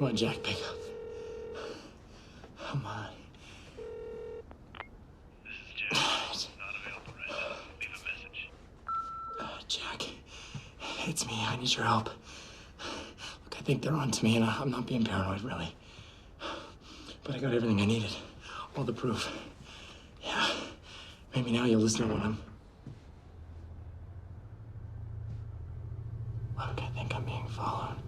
Come on, Jack, pick up. Come on. This is Jack. Not available right now. Leave a message. Jack, it's me. I need your help. Look, I think they're on to me, and I'm not being paranoid, really. But I got everything I needed. All the proof. Yeah. Maybe now you'll listen to what I'm... Look, I think I'm being followed.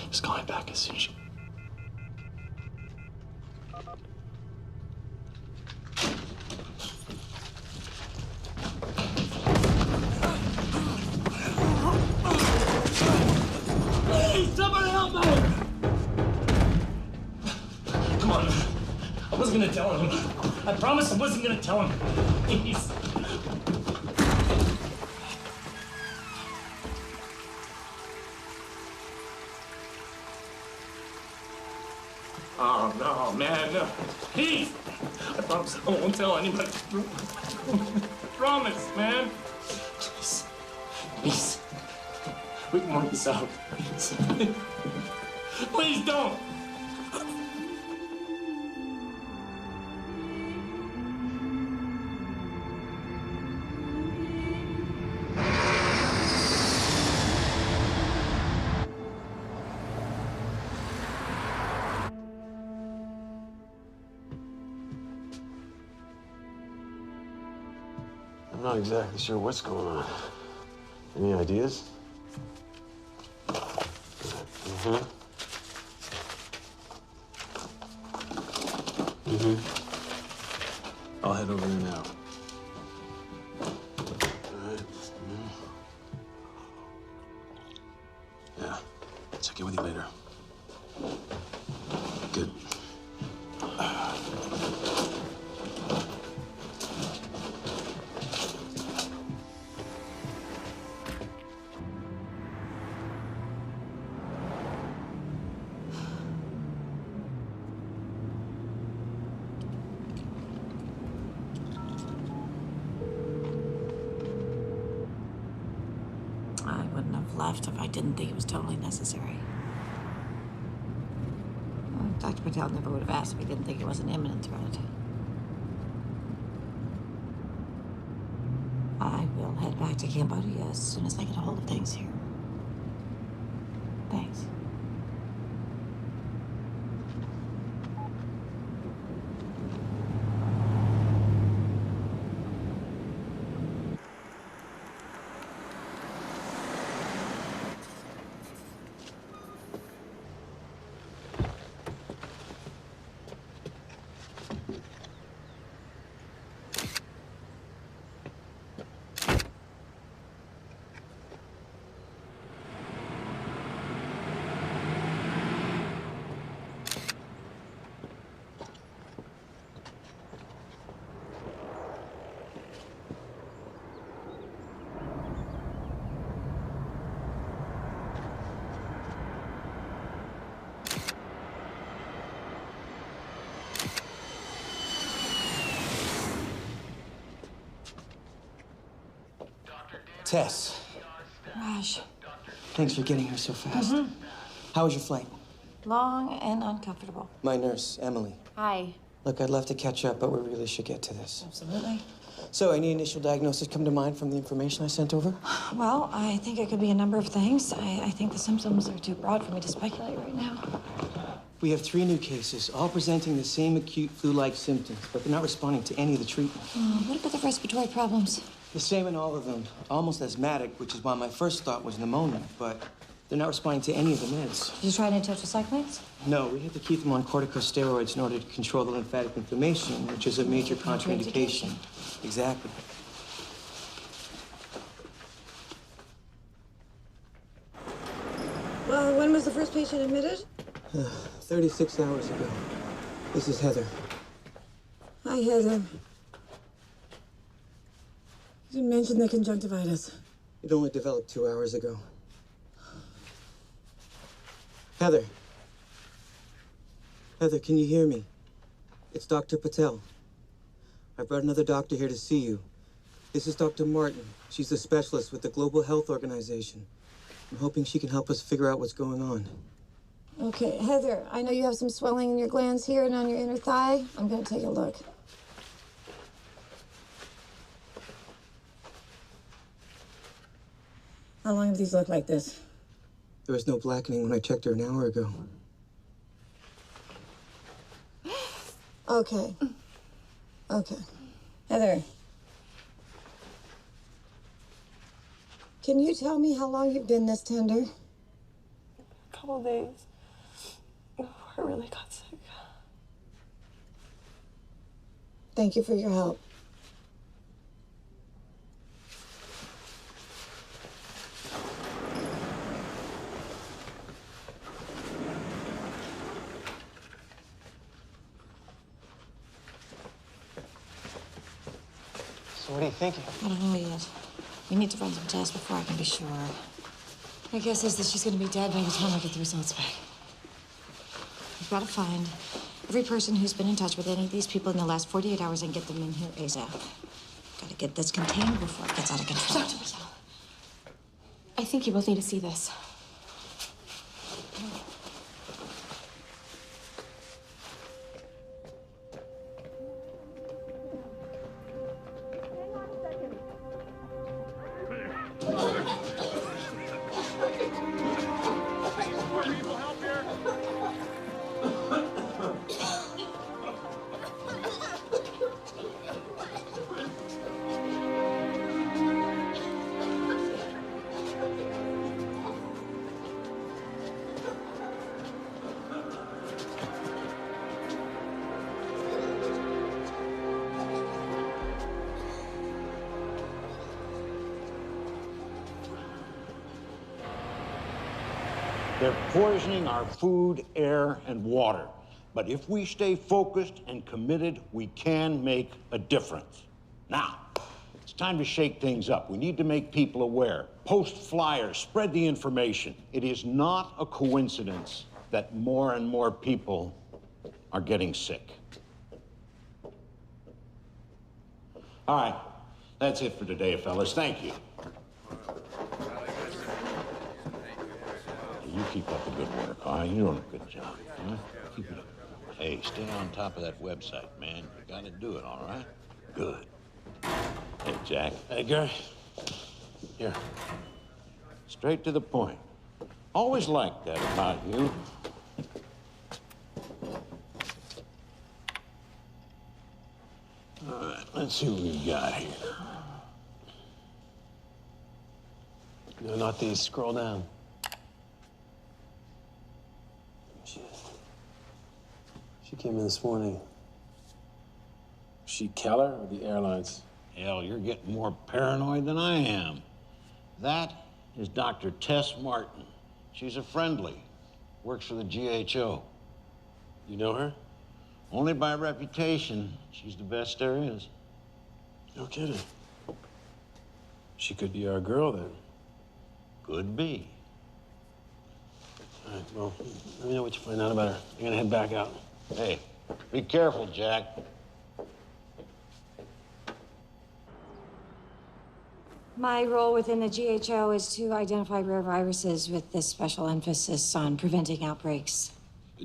Just call me back as soon as you... Please, somebody help me! Come on. I wasn't gonna tell him. I promised I wasn't gonna tell him. Please. Oh, no, man, no. Please! I promise I won't tell anybody. I promise, man. Please. Please. We can work this out. Please. Please don't! I'm not exactly sure what's going on. Any ideas? I'll head over there now. All right. Yeah. Check in with you later. Good. I wouldn't have left if I didn't think it was totally necessary. Dr. Patel never would have asked if he didn't think it was an imminent threat. I will head back to Cambodia as soon as I get a hold of things here. Thanks. Tess, Raj, thanks for getting here so fast. How was your flight? long and uncomfortable. My nurse, Emily. Hi. Look, I'd love to catch up, but we really should get to this. Absolutely. So, any initial diagnosis come to mind from the information I sent over? Well, I think it could be a number of things. I think the symptoms are too broad for me to speculate right now. We have 3 new cases, all presenting the same acute flu-like symptoms, but they're not responding to any of the treatment. What about the respiratory problems? The same in all of them, almost asthmatic, which is why my first thought was pneumonia, but they're not responding to any of the meds. Did you try any tetracyclines? No, we had to keep them on corticosteroids in order to control the lymphatic inflammation, which is a major contraindication. Exactly. Well, when was the first patient admitted? 36 hours ago. This is Heather. Hi, Heather. You didn't mention the conjunctivitis. It only developed 2 hours ago. Heather. Heather, can you hear me? It's Dr. Patel. I brought another doctor here to see you. This is Dr. Martin. She's a specialist with the Global Health Organization. I'm hoping she can help us figure out what's going on. Okay, Heather, I know you have some swelling in your glands here and on your inner thigh. I'm gonna take a look. How long have these looked like this? There was no blackening when I checked her an hour ago. Okay. Okay. Heather. Can you tell me how long you've been this tender? A couple of days before I really got sick. Thank you for your help. So what are you thinking? I don't know yet. We need to run some tests before I can be sure. My guess is that she's gonna be dead by the time I get the results back. We've got to find every person who's been in touch with any of these people in the last 48 hours and get them in here ASAP. Gotta get this contained before it gets out of control. Dr. Patel, I think you both need to see this. They're poisoning our food, air, and water. But if we stay focused and committed, we can make a difference. Now, it's time to shake things up. We need to make people aware. Post flyers, spread the information. It is not a coincidence that more and more people are getting sick. All right, that's it for today, fellas. Thank you. You keep up the good work, all right? You're doing a good job. Huh? Keep it up. Hey, stay on top of that website, man. You gotta do it, all right? Good. Hey, Jack. Hey, Gary. Here. Straight to the point. Always liked that about you. All right, let's see what we've got here. No, not these. Scroll down. She came in this morning. She Keller or the airlines? Hell, you're getting more paranoid than I am. That is Dr. Tess Martin. She's a friendly. Works for the GHO. You know her? Only by reputation. She's the best there is. No kidding. She could be our girl then. Could be. All right, well, let me know what you find out about her. I'm gonna head back out. Hey, be careful, Jack. My role within the GHO is to identify rare viruses with this special emphasis on preventing outbreaks.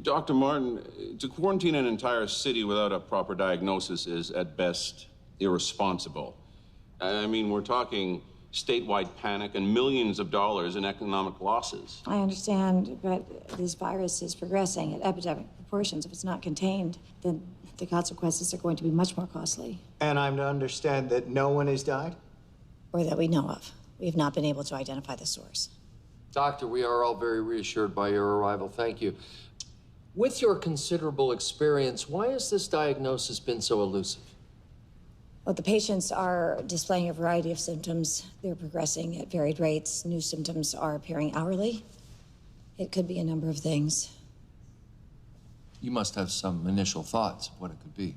Dr. Martin, to quarantine an entire city without a proper diagnosis is, at best, irresponsible. I mean, we're talking statewide panic and millions of dollars in economic losses. I understand, but this virus is progressing at epidemic proportions. If it's not contained, then the consequences are going to be much more costly. And I'm to understand that no one has died? Or that we know of. We have not been able to identify the source. Doctor, we are all very reassured by your arrival. Thank you. With your considerable experience, why has this diagnosis been so elusive? Well, the patients are displaying a variety of symptoms. They're progressing at varied rates. New symptoms are appearing hourly. It could be a number of things. You must have some initial thoughts of what it could be.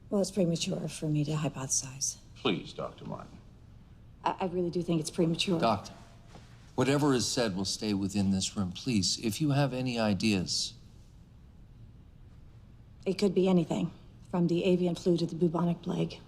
Well, it's premature for me to hypothesize. Please, Dr. Martin. I really do think it's premature. Doctor, whatever is said will stay within this room. Please, if you have any ideas. It could be anything, from the avian flu to the bubonic plague.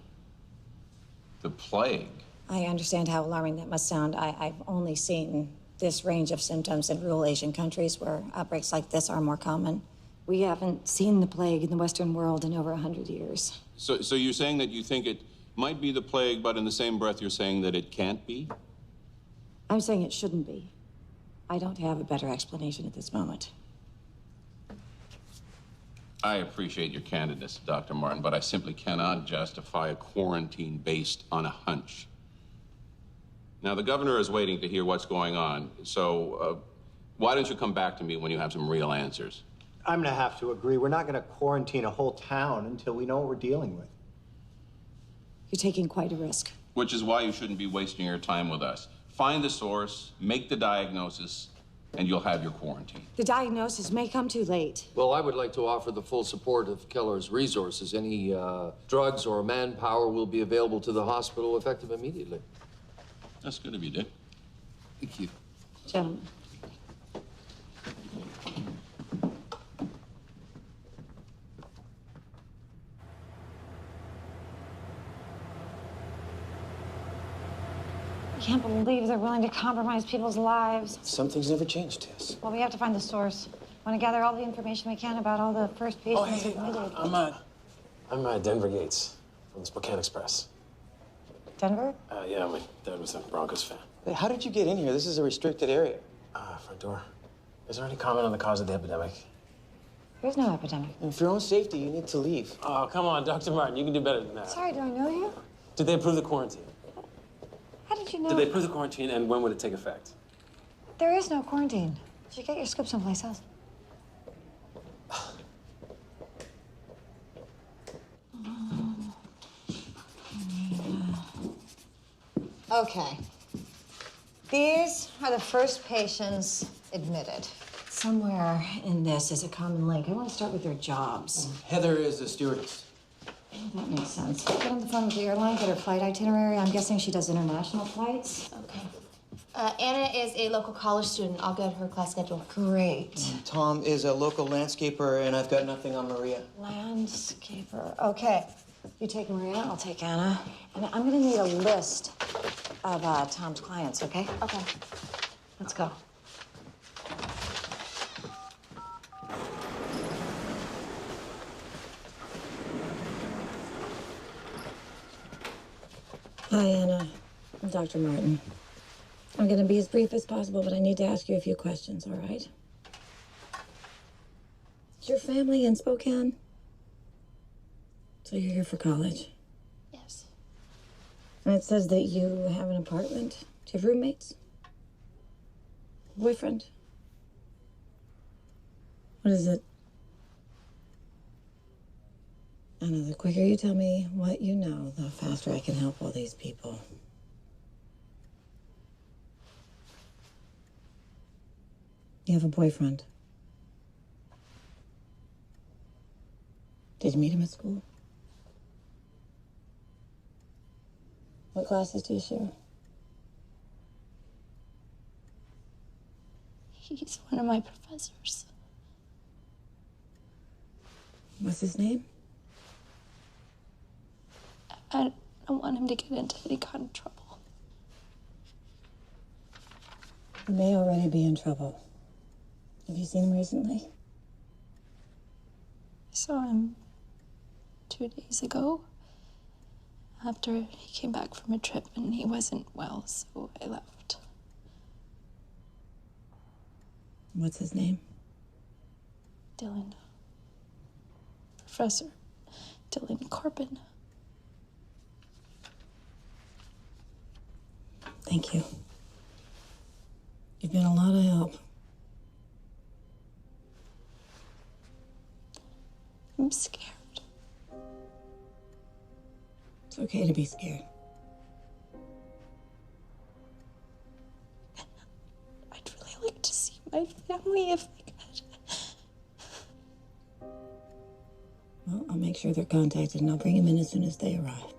The plague? I understand how alarming that must sound. I've only seen this range of symptoms in rural Asian countries where outbreaks like this are more common. We haven't seen the plague in the Western world in over 100 years. So you're saying that you think it might be the plague, but in the same breath you're saying that it can't be? I'm saying it shouldn't be. I don't have a better explanation at this moment. I appreciate your candidness, Dr. Martin, but I simply cannot justify a quarantine based on a hunch. Now, the governor is waiting to hear what's going on, so why don't you come back to me when you have some real answers? I'm gonna have to agree. We're not gonna quarantine a whole town until we know what we're dealing with. You're taking quite a risk. Which is why you shouldn't be wasting your time with us. Find the source, make the diagnosis, and you'll have your quarantine. The diagnosis may come too late. Well, I would like to offer the full support of Keller's resources. Any drugs or manpower will be available to the hospital effective immediately. That's good of you, Dick. Thank you. Gentlemen. I can't believe they're willing to compromise people's lives. Some things never change, Tess. Well, we have to find the source. Want to gather all the information we can about all the first patients hey, admitted. I'm Denver Gates from the Spokane Express. Denver? Yeah, my dad was a Broncos fan. Hey, how did you get in here? This is a restricted area. Front door. Is there any comment on the cause of the epidemic? There's no epidemic. And for your own safety, you need to leave. Oh, come on, Dr. Martin. You can do better than that. Sorry, do I know you? Did they approve the quarantine? How did you know? Did they approve the quarantine, and when would it take effect? There is no quarantine. Did you get your scoop someplace else? Okay. These are the first patients admitted. Somewhere in this is a common link. I want to start with their jobs. Heather is a stewardess. That makes sense. Get on the phone with the airline, get her flight itinerary. I'm guessing she does international flights. Okay. Anna is a local college student. I'll get her class schedule. Great. Tom is a local landscaper, and I've got nothing on Maria. Landscaper. Okay. You take Maria, I'll take Anna. And I'm gonna need a list of Tom's clients, okay? Okay. Let's go. Hi, Anna. I'm Dr. Martin. I'm going to be as brief as possible, but I need to ask you a few questions, all right? Is your family in Spokane? So you're here for college? Yes. And it says that you have an apartment. Do you have roommates? Boyfriend? What is it? Anna, the quicker you tell me what you know, the faster I can help all these people. You have a boyfriend. Did you meet him at school? What classes do you share? He's one of my professors. What's his name? I don't want him to get into any kind of trouble. He may already be in trouble. Have you seen him recently? I saw him 2 days ago after he came back from a trip and he wasn't well, so I left. What's his name? Dylan. Professor Dylan Corbin. Thank you. You've been a lot of help. I'm scared. It's okay to be scared. I'd really like to see my family if I could. Well, I'll make sure they're contacted and I'll bring him in as soon as they arrive.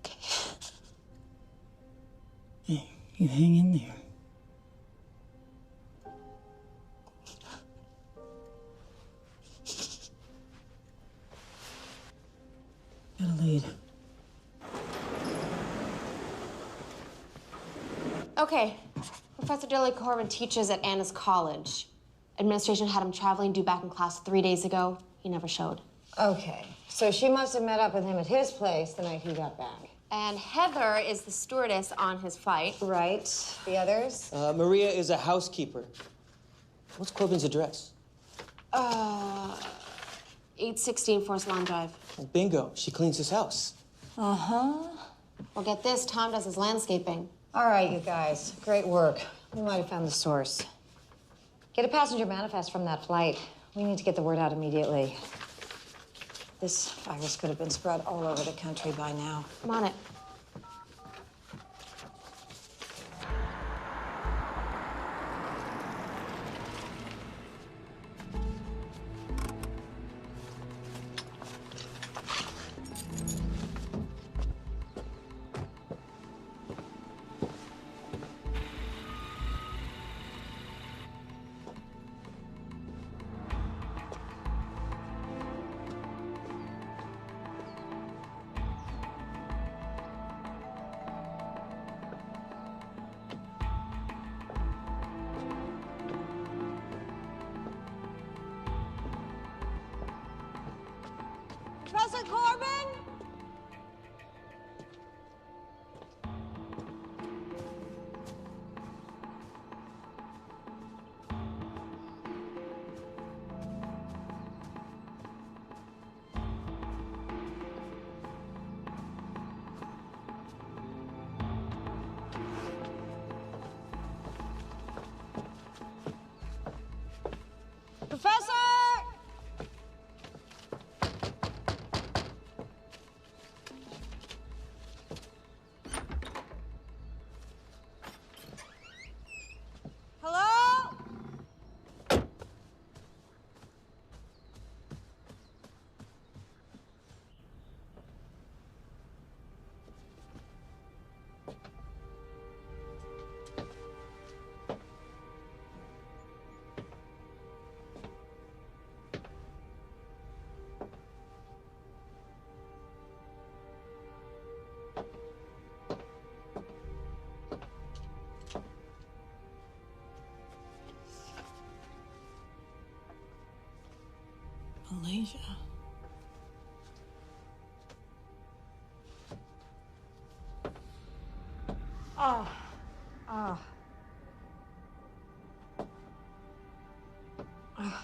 Okay. Hey, you hang in there. Got a lead. Okay. Professor Dilly Corbin teaches at Anna's college. Administration had him traveling due back in class 3 days ago. He never showed. Okay, so she must have met up with him at his place the night he got back. And Heather is the stewardess on his flight. Right. The others? Maria is a housekeeper. What's Corbin's address? 816 Forest Lawn Drive. Oh, bingo. She cleans his house. Uh-huh. Well, get this, Tom does his landscaping. All right, you guys. Great work. We might have found the source. Get a passenger manifest from that flight. We need to get the word out immediately. This virus could have been spread all over the country by now. I'm on it. Professor Corbin? Professor! Hello? Malaysia. Oh. Oh. Oh, God.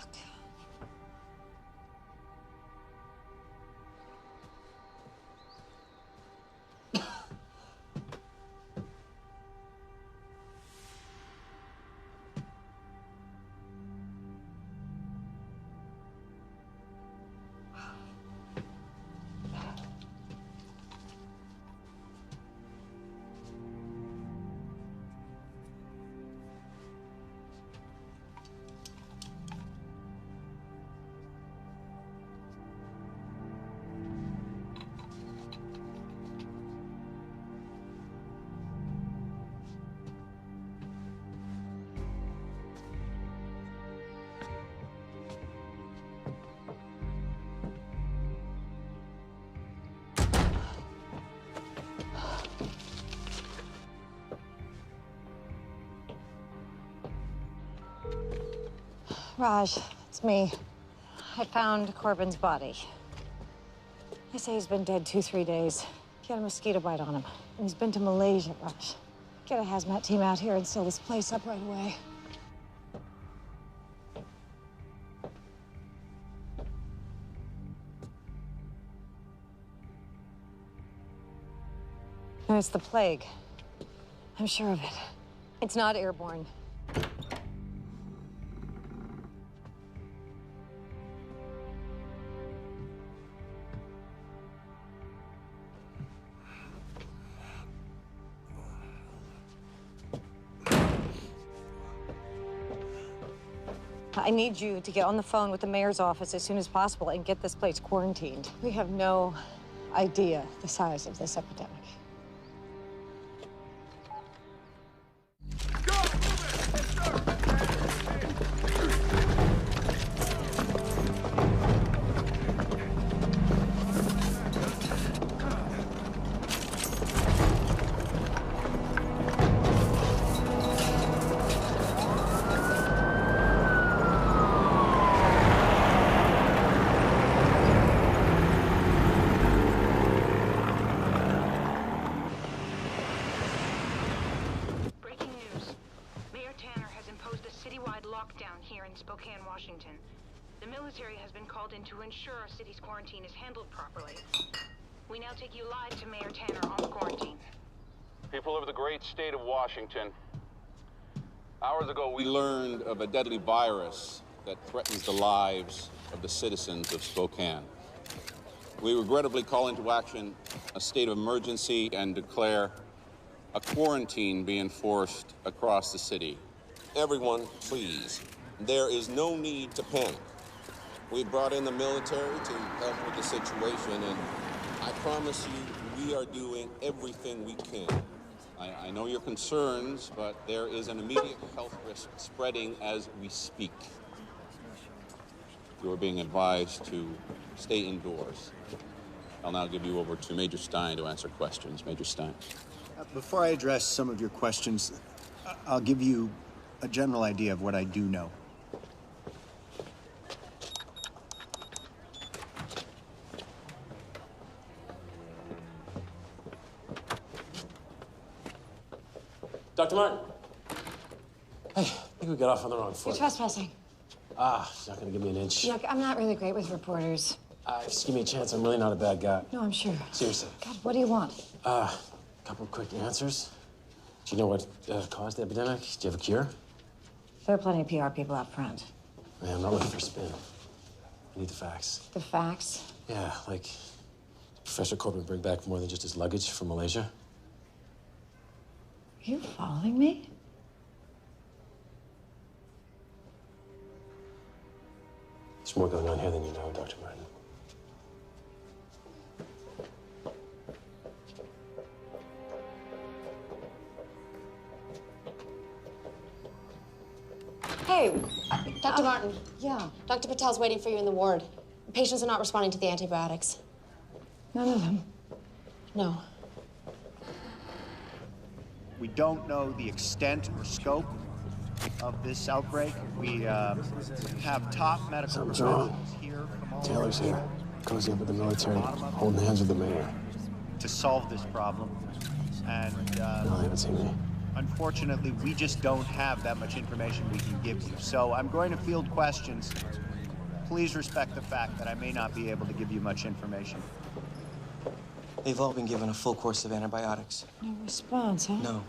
Raj, it's me. I found Corbin's body. They say he's been dead 2-3 days. He had a mosquito bite on him. And he's been to Malaysia, Raj. Get a hazmat team out here and seal this place up right away. No, it's the plague. I'm sure of it. It's not airborne. I need you to get on the phone with the mayor's office as soon as possible and get this place quarantined. We have no idea the size of this epidemic. here in Spokane, Washington. The military has been called in to ensure our city's quarantine is handled properly. We now take you live to Mayor Tanner on the quarantine. People of the great state of Washington, hours ago we learned of a deadly virus that threatens the lives of the citizens of Spokane. We regrettably call into action a state of emergency and declare a quarantine be enforced across the city. Everyone, please. There is no need to panic. We brought in the military to help with the situation, and I promise you, we are doing everything we can. I know your concerns, but there is an immediate health risk spreading as we speak. You are being advised to stay indoors. I'll now give you over to Major Stein to answer questions. Major Stein. Before I address some of your questions, I'll give you a general idea of what I do know. Dr. Martin. Hey, I think we got off on the wrong foot. You're trespassing. She's not gonna give me an inch. Look, I'm not really great with reporters. Just give me a chance. I'm really not a bad guy. No, I'm sure. Seriously. God, what do you want? Couple quick answers. Do you know what caused the epidemic? Do you have a cure? There are plenty of PR people out front. Man, I'm not looking for spin. I need the facts. The facts? Yeah, like, did Professor Corbin bring back more than just his luggage from Malaysia? Are you following me? There's more going on here than you know, Dr. Martin. Hey, Dr. Martin. Yeah. Dr. Patel's waiting for you in the ward. Patients are not responding to the antibiotics. None of them. No. We don't know the extent or scope of this outbreak. We have top medical professionals here from all Taylor's here. Cozy up with the military, holding hands with the mayor. to solve this problem. And No, they haven't seen me. unfortunately, we just don't have that much information we can give you. So I'm going to field questions. Please respect the fact that I may not be able to give you much information. They've all been given a full course of antibiotics. No response, huh? No.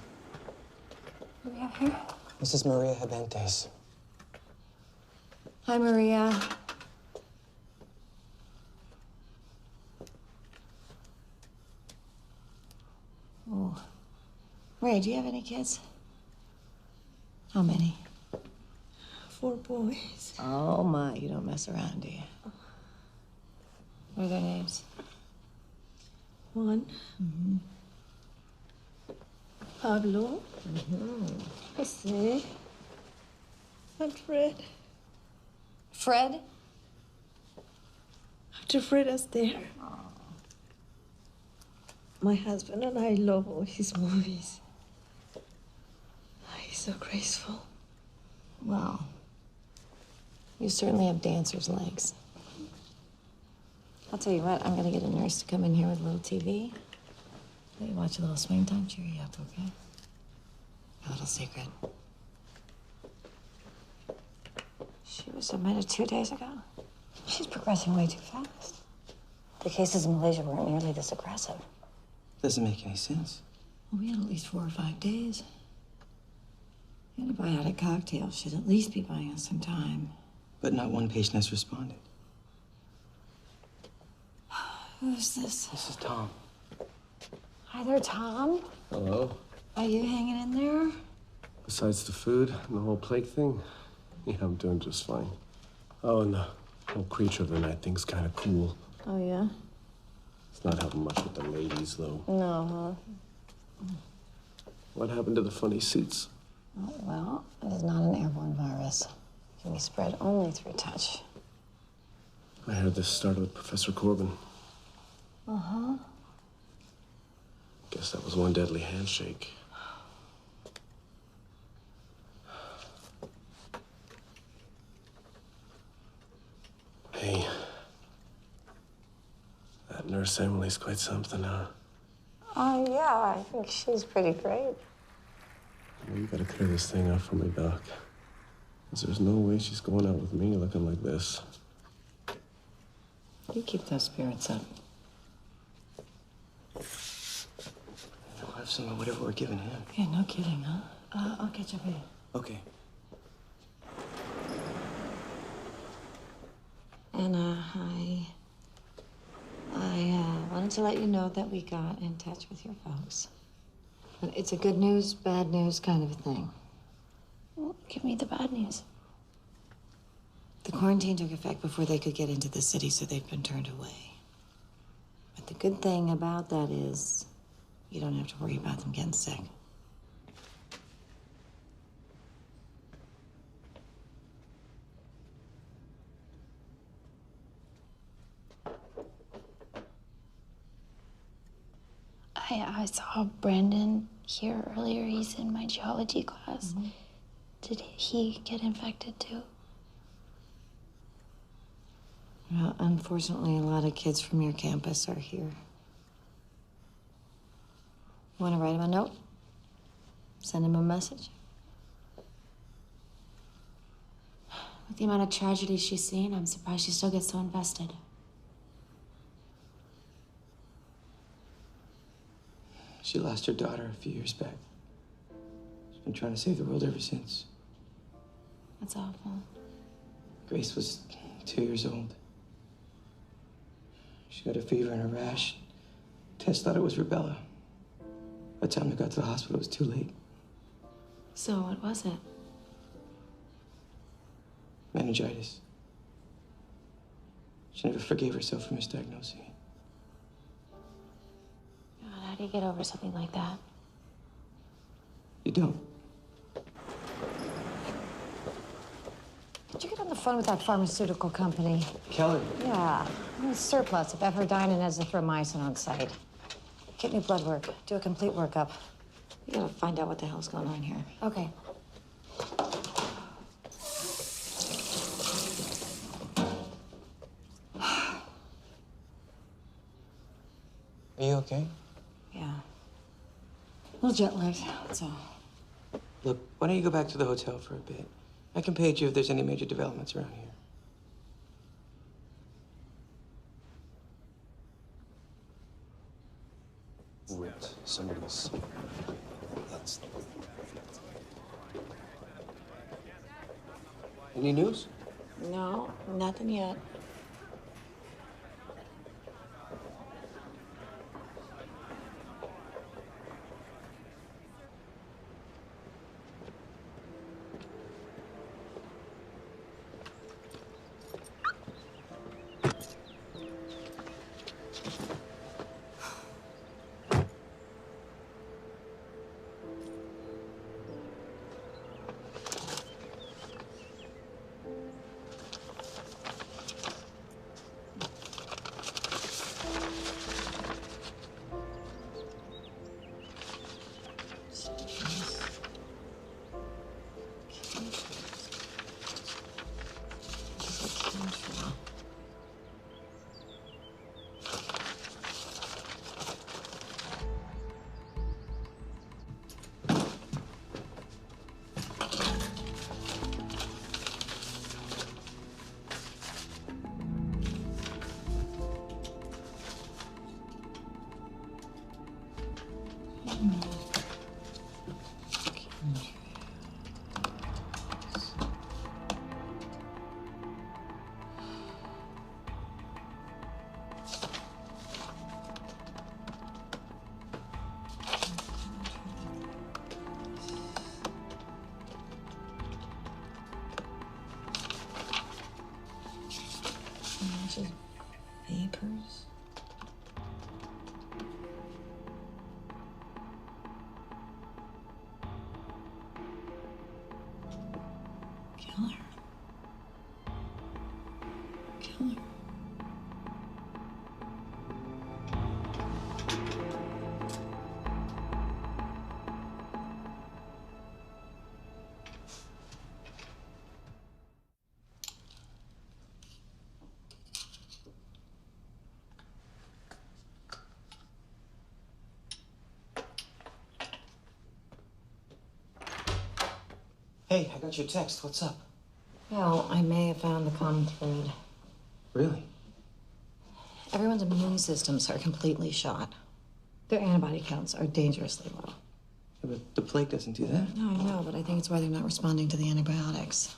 What do we have here? This is Maria Habentes. Hi, Maria. Oh. Ray, do you have any kids? How many? 4 boys. Oh, my. You don't mess around, do you? What are their names? Juan. Pablo. Jose. And Fred. Fred? After Fred is there. My husband and I love all his movies. He's so graceful. Well, you certainly have dancer's legs. I'll tell you what, I'm gonna get a nurse to come in here with a little TV. Let you watch a little swing time, cheer you up, okay? A little secret. She was admitted 2 days ago. She's progressing way too fast. The cases in Malaysia weren't nearly this aggressive. Doesn't make any sense. Well, we had at least 4 or 5 days. Antibiotic cocktail should at least be buying us some time. But not one patient has responded. Who's this? This is Tom. Hi there, Tom. Hello. Are you hanging in there? Besides the food and the whole plague thing, yeah, I'm doing just fine. Oh, and the whole creature of the night thing's kind of cool. Oh, yeah? It's not helping much with the ladies, though. No, huh? What happened to the funny suits? Oh, well, it is not an airborne virus. It can be spread only through touch. I heard this started with Professor Corbin. Uh-huh. Guess that was one deadly handshake. Hey, that nurse Emily's quite something, huh? Oh, yeah, I think she's pretty great. Well, you gotta clear this thing up for me, Doc. 'Cause there's no way she's going out with me looking like this. You keep those spirits up. We'll have some of whatever we're giving him. Yeah, no kidding, huh? I'll catch up with you. Okay. Anna, I wanted to let you know that we got in touch with your folks. But it's a good news, bad news kind of a thing. Well, give me the bad news. The quarantine took effect before they could get into the city, so they've been turned away. But the good thing about that is you don't have to worry about them getting sick. I saw Brandon here earlier. He's in my geology class. Did he get infected too? Well, unfortunately, a lot of kids from your campus are here. Want to write him a note? Send him a message? With the amount of tragedy she's seen, I'm surprised she still gets so invested. She lost her daughter a few years back. She's been trying to save the world ever since. That's awful. Grace was 2 years old. She got a fever and a rash. Tess thought it was rubella. By the time they got to the hospital, it was too late. So what was it? Meningitis. She never forgave herself for misdiagnosing it. God, how do you get over something like that? You don't. Did you get on the phone with that pharmaceutical company? Kelly. Yeah. I'm surplus of ephedrine and azithromycin on site. Kidney blood work. Do a complete workup. We gotta find out what the hell's going on here. Okay. Are you okay? Yeah. A little jet lagged, that's all. Look, why don't you go back to the hotel for a bit? I can page you if there's any major developments around here. Ripped. Somebody's. That's. Any news? No, nothing yet. Just vapors. Killer. Killer. Hey, I got your text. What's up? Well, I may have found the common thread. Really? Everyone's immune systems are completely shot. Their antibody counts are dangerously low. Yeah, but the plague doesn't do that. No, I know, but I think it's why they're not responding to the antibiotics.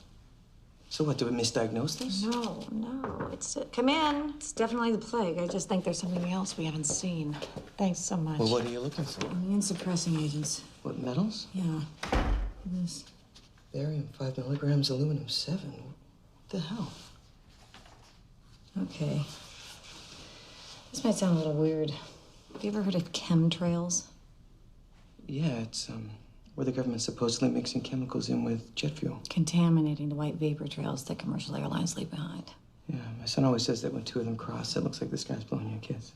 So what, do we misdiagnose this? No, come in. It's definitely the plague. I just think there's something else we haven't seen. Thanks so much. Well, what are you looking for? Immune suppressing agents. What, metals? Yeah. This. Barium 5 milligrams, aluminum 7. What the hell? Okay. This might sound a little weird. Have you ever heard of chemtrails? Yeah, it's where the government's supposedly mixing chemicals in with jet fuel. Contaminating the white vapor trails that commercial airlines leave behind. Yeah, my son always says that when two of them cross, it looks like this guy's blowing you a kiss.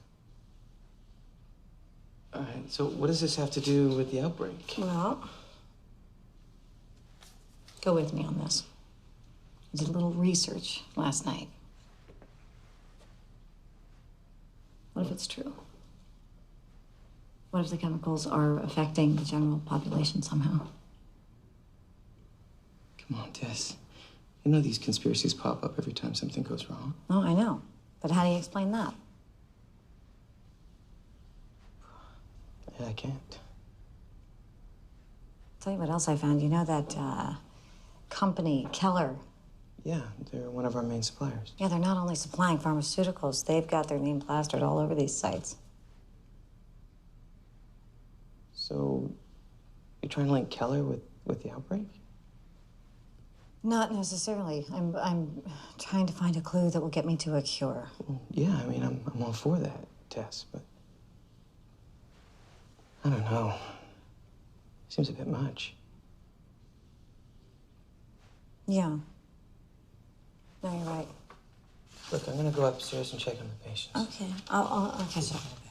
All right, so what does this have to do with the outbreak? Well, go with me on this. I did a little research last night. What if it's true? What if the chemicals are affecting the general population somehow? Come on, Tess. You know these conspiracies pop up every time something goes wrong. Oh, I know. But how do you explain that? Yeah, I can't. Tell you what else I found. You know that company, Keller? Yeah, they're one of our main suppliers. Yeah, they're not only supplying pharmaceuticals, they've got their name plastered all over these sites. So, you're trying to link Keller with the outbreak? Not necessarily. I'm trying to find a clue that will get me to a cure. Well, yeah, I mean, I'm all for that, Tess, but I don't know. Seems a bit much. Yeah. No, you're right. Look, I'm gonna go upstairs and check on the patients. Okay. I'll catch up in a bit.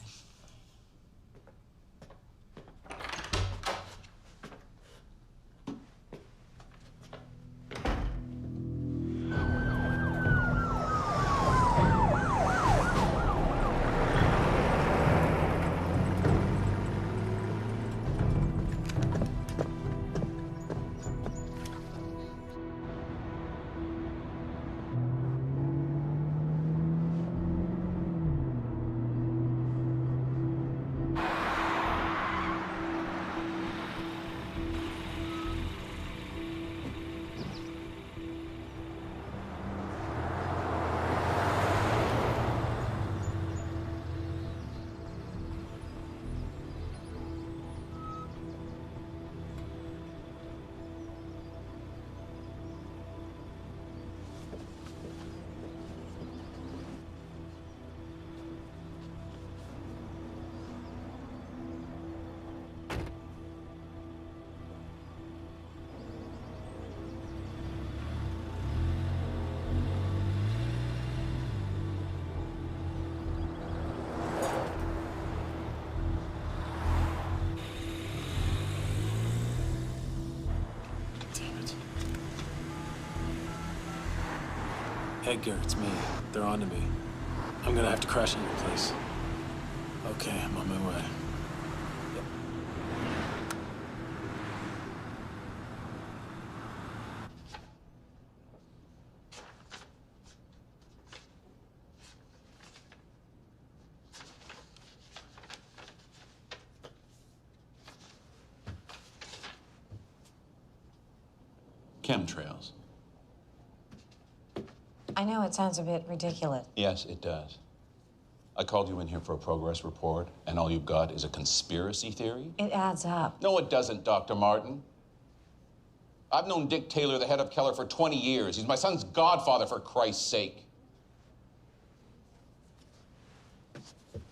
Edgar, it's me. They're on to me. I'm gonna have to crash in your place. Okay, I'm on my way. Chemtrails. I know it sounds a bit ridiculous. Yes, it does. I called you in here for a progress report, and all you've got is a conspiracy theory? It adds up. No, it doesn't, Dr. Martin. I've known Dick Taylor, the head of Keller, for 20 years. He's my son's godfather, for Christ's sake.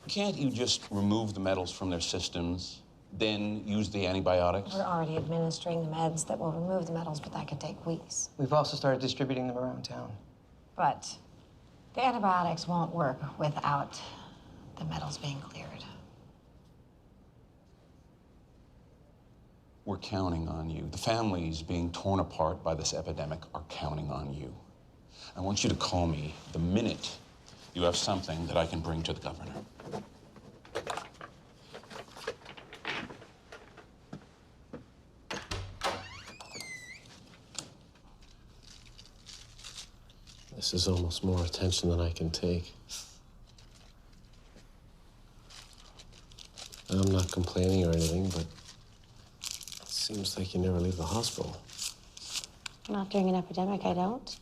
Can't you just remove the metals from their systems, then use the antibiotics? We're already administering the meds that will remove the metals, but that could take weeks. We've also started distributing them around town. But the antibiotics won't work without the metals being cleared. We're counting on you. The families being torn apart by this epidemic are counting on you. I want you to call me the minute you have something that I can bring to the governor. This is almost more attention than I can take. I'm not complaining or anything, but it seems like you never leave the hospital. Not during an epidemic, I don't.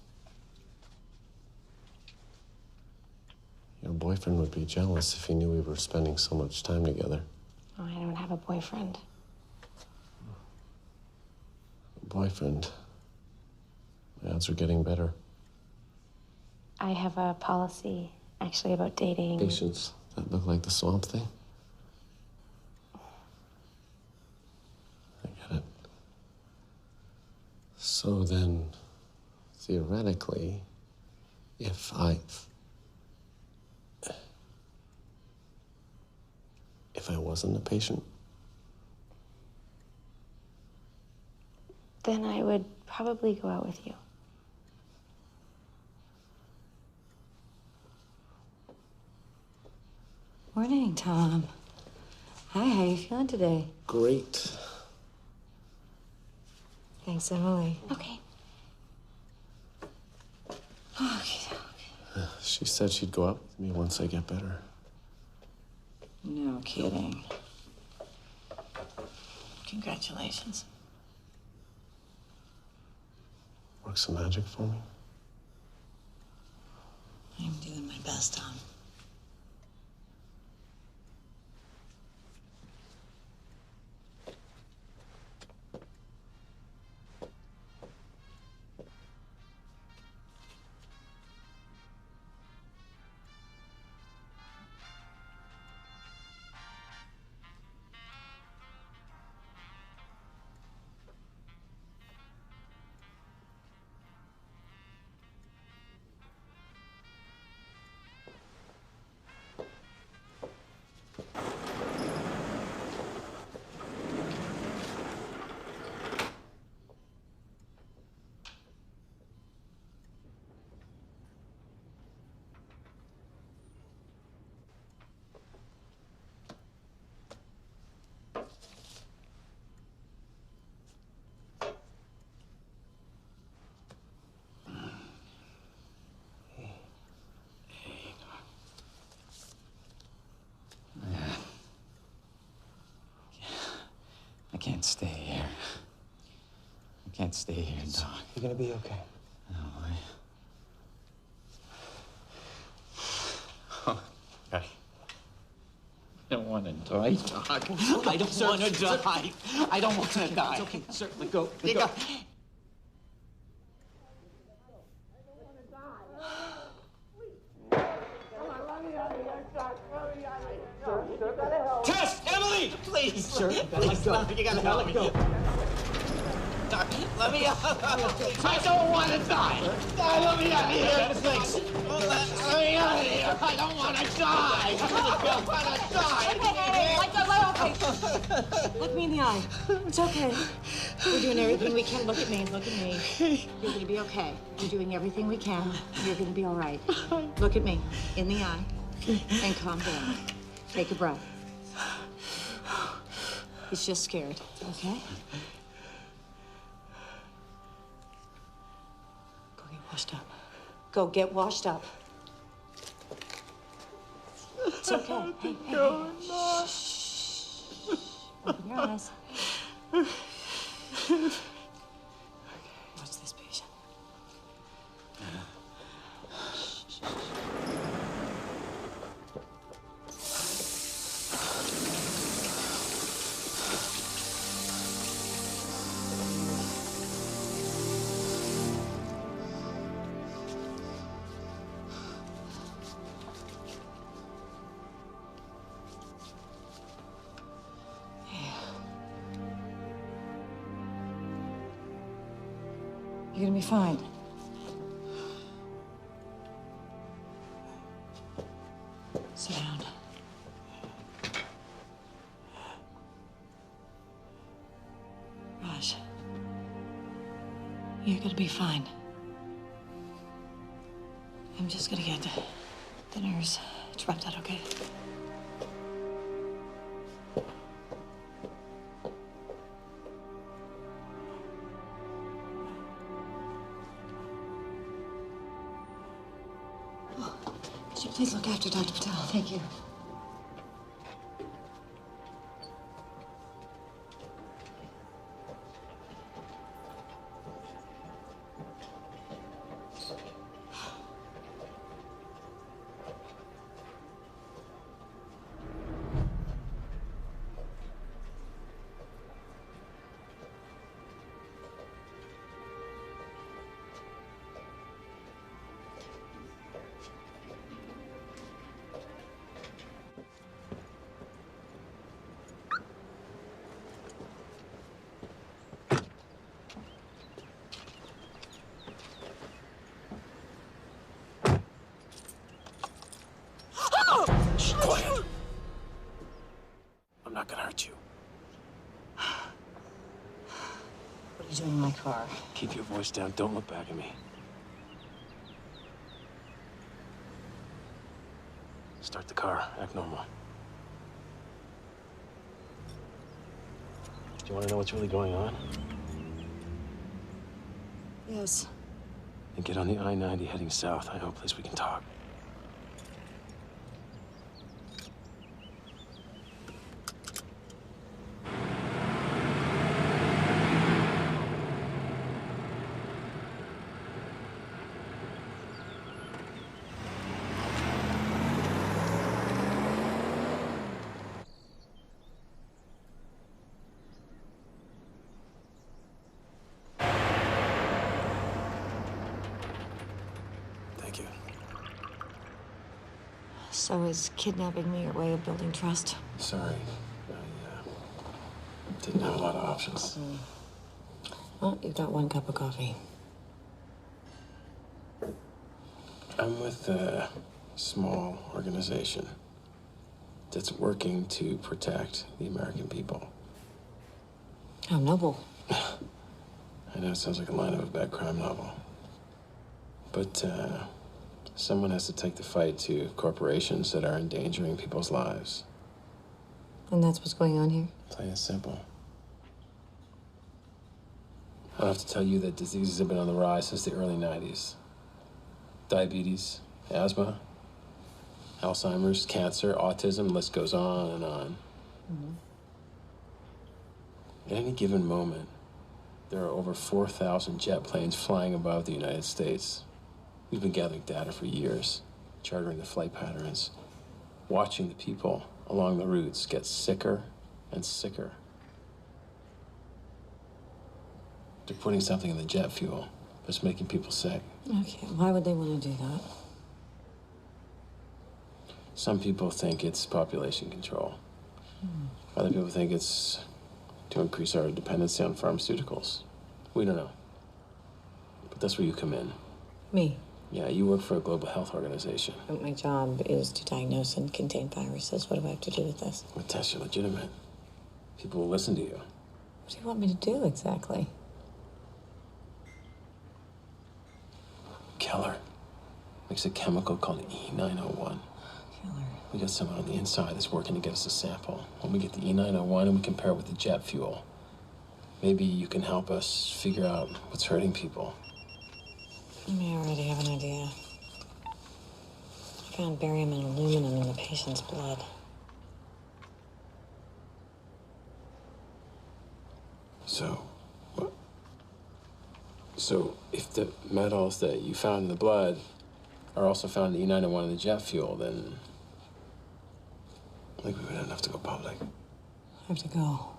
Your boyfriend would be jealous if he knew we were spending so much time together. Oh, I don't have a boyfriend. Boyfriend. The odds are getting better. I have a policy, actually, about dating. Patients that look like the swamp thing. I get it. So then, theoretically, if I wasn't a patient, then I would probably go out with you. Morning, Tom. Hi, how you feeling today? great. Thanks, Emily. Okay. Okay. She said she'd go out with me once I get better. No kidding. Congratulations. Work some magic for me. I'm doing my best, Tom. I can't stay here. I can't stay here, Doc. You're gonna be okay. No, I don't want to die, Doc. I don't want to die. I don't want to die. It's okay. Certainly go. Go. Tess! Emily! Please, sir. Please, no, you gotta help me. Doc, let me out. I don't want to die. Let me out of here. Thanks. Let me out of here. I don't want to die. I don't want to die. Okay. Look me in the eye. It's okay. We're doing everything we can. Look at me. Look at me. You're gonna be okay. We're doing everything we can. You're gonna be all right. Look at me in the eye and calm down. Take a breath. He's just scared, okay? Go get washed up. Go get washed up. It's okay. Hey, hey, hey. Shh. Open your eyes. Watch this patient. You're gonna be fine. Sit down. Raj, you're gonna be fine. I'm just gonna get the nurse. Drop that, okay? Would you please look after Dr. Patel? Thank you. Shh, quiet. I'm not gonna hurt you. What are you doing in my car? Keep your voice down. Don't look back at me. Start the car. Act normal. Do you want to know what's really going on? Yes. Then get on the I-90 heading south. I know a place we can talk. Thank you. So is kidnapping me your way of building trust? Sorry. I didn't have a lot of options. Well, you've got one cup of coffee. I'm with a small organization that's working to protect the American people. How noble. I know it sounds like a line of a bad crime novel. But someone has to take the fight to corporations that are endangering people's lives. And that's what's going on here? Plain and simple. I don't have to tell you that diseases have been on the rise since the early 90s. Diabetes, asthma, Alzheimer's, cancer, autism, the list goes on and on. At any given moment, there are over 4,000 jet planes flying above the United States. We've been gathering data for years, charting the flight patterns, watching the people along the routes get sicker and sicker. They're putting something in the jet fuel that's making people sick. Okay, why would they want to do that? Some people think it's population control. Other people think it's to increase our dependency on pharmaceuticals. We don't know. But that's where you come in. Me? Yeah, you work for a global health organization. But my job is to diagnose and contain viruses. What do I have to do with this? Well, tests are legitimate. People will listen to you. What do you want me to do exactly? Keller makes a chemical called E901. Keller. We got someone on the inside that's working to get us a sample. When we get the E901 and we compare it with the jet fuel, maybe you can help us figure out what's hurting people. I may already have an idea. I found barium and aluminum in the patient's blood. So if the metals that you found in the blood are also found in the E901 in the jet fuel, then I think we would have enough to go public. I have to go.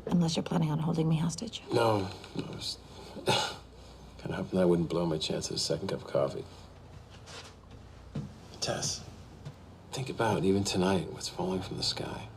Unless you're planning on holding me hostage. No, I was kind of hoping I wouldn't blow my chance at a second cup of coffee. Tess, think about, even tonight, what's falling from the sky.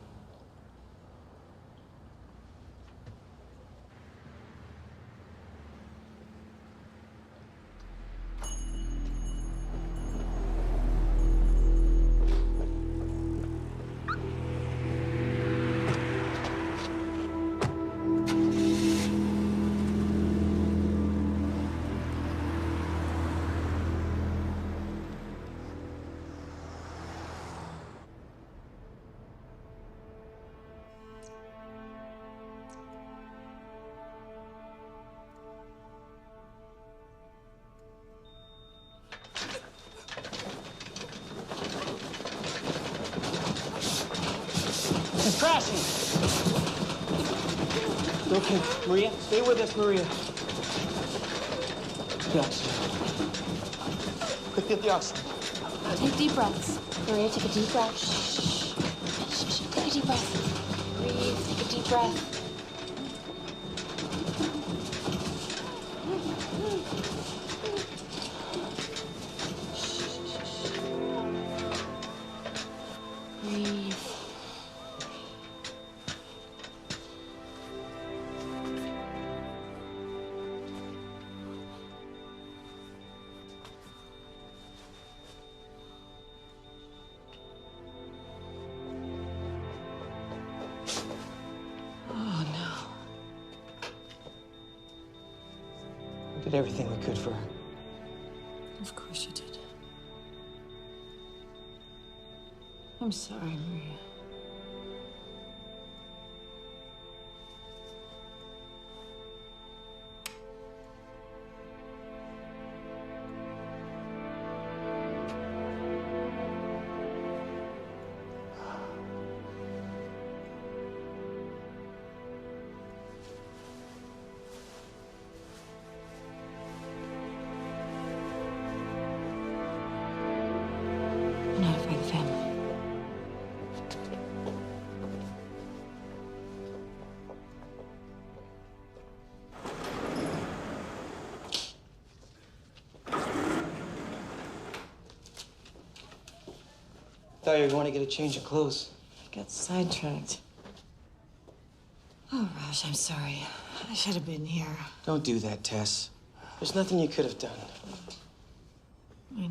He's crashing. Okay, Maria, stay with us, Maria. The oxygen. Quick, get the oxygen. Take deep breaths. Maria, take a deep breath. Shh. Shh. Take a deep breath. Breathe. Take a deep breath. Breathe. Oh, no. We did everything we could for her. Of course you did. I'm sorry, Maria. Notify the family. Thought you were going to get a change of clothes. I got sidetracked. Oh, Raj, I'm sorry. I should have been here. Don't do that, Tess. There's nothing you could have done. I know.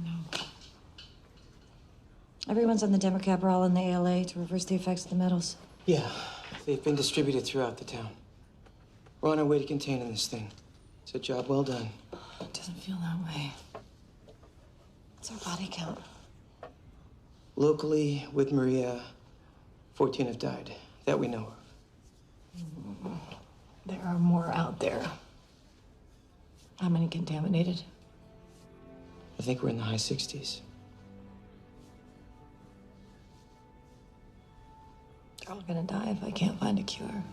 Everyone's on the demo cab. We're all in the ALA to reverse the effects of the metals. Yeah, they've been distributed throughout the town. We're on our way to containing this thing. It's a job well done. It doesn't feel that way. What's our body count? Locally, with Maria, 14 have died, that we know of. There are more out there. How many contaminated? I think we're in the high 60s. They're all gonna die if I can't find a cure.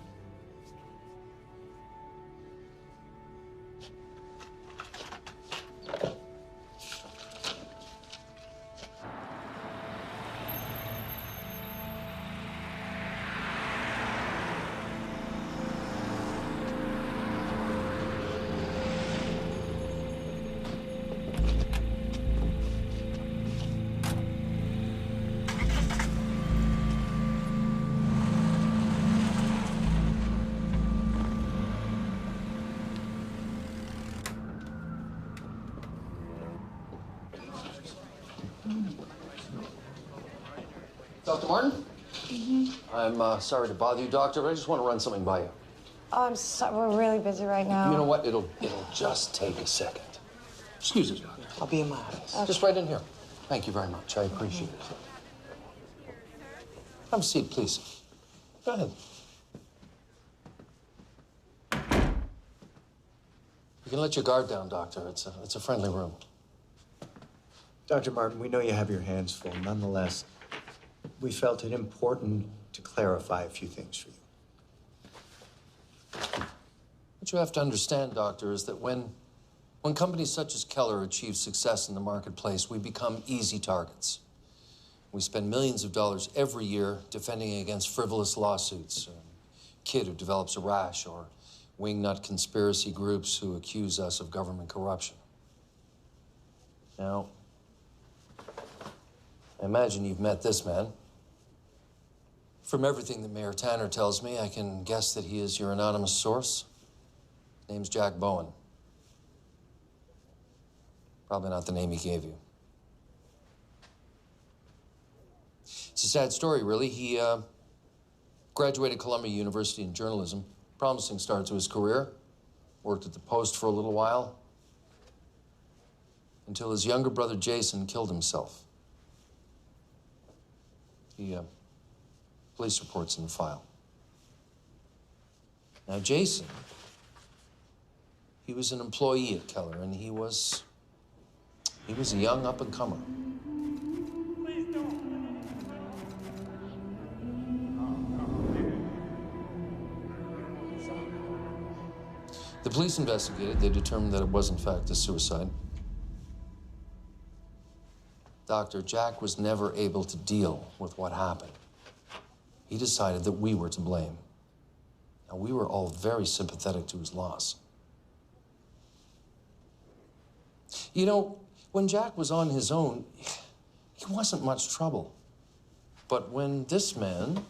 Dr. Martin? I'm sorry to bother you, Doctor, but I just want to run something by you. Oh, I'm sorry. We're really busy right now. You know what? It'll just take a second. Excuse me, Doctor. I'll be in my office. Just right in here. Thank you very much. I appreciate it. Have a seat, please. Go ahead. You can let your guard down, Doctor. It's a friendly room. Dr. Martin, we know you have your hands full. Nonetheless, we felt it important to clarify a few things for you. What you have to understand, Doctor, is that when companies such as Keller achieve success in the marketplace, we become easy targets. We spend millions of dollars every year defending against frivolous lawsuits. A kid who develops a rash, or wingnut conspiracy groups who accuse us of government corruption. Now, I imagine you've met this man. From everything that Mayor Tanner tells me, I can guess that he is your anonymous source. His name's Jack Bowen. Probably not the name he gave you. It's a sad story, really. He graduated Columbia University in journalism. Promising start to his career. Worked at the Post for a little while. Until his younger brother Jason killed himself. Police reports in the file. Now, Jason, he was an employee at Keller, and he was a young up-and-comer. The police investigated. They determined that it was, in fact, a suicide. Doctor, Jack was never able to deal with what happened. He decided that we were to blame. Now, we were all very sympathetic to his loss. You know, when Jack was on his own, he wasn't much trouble. But when this man,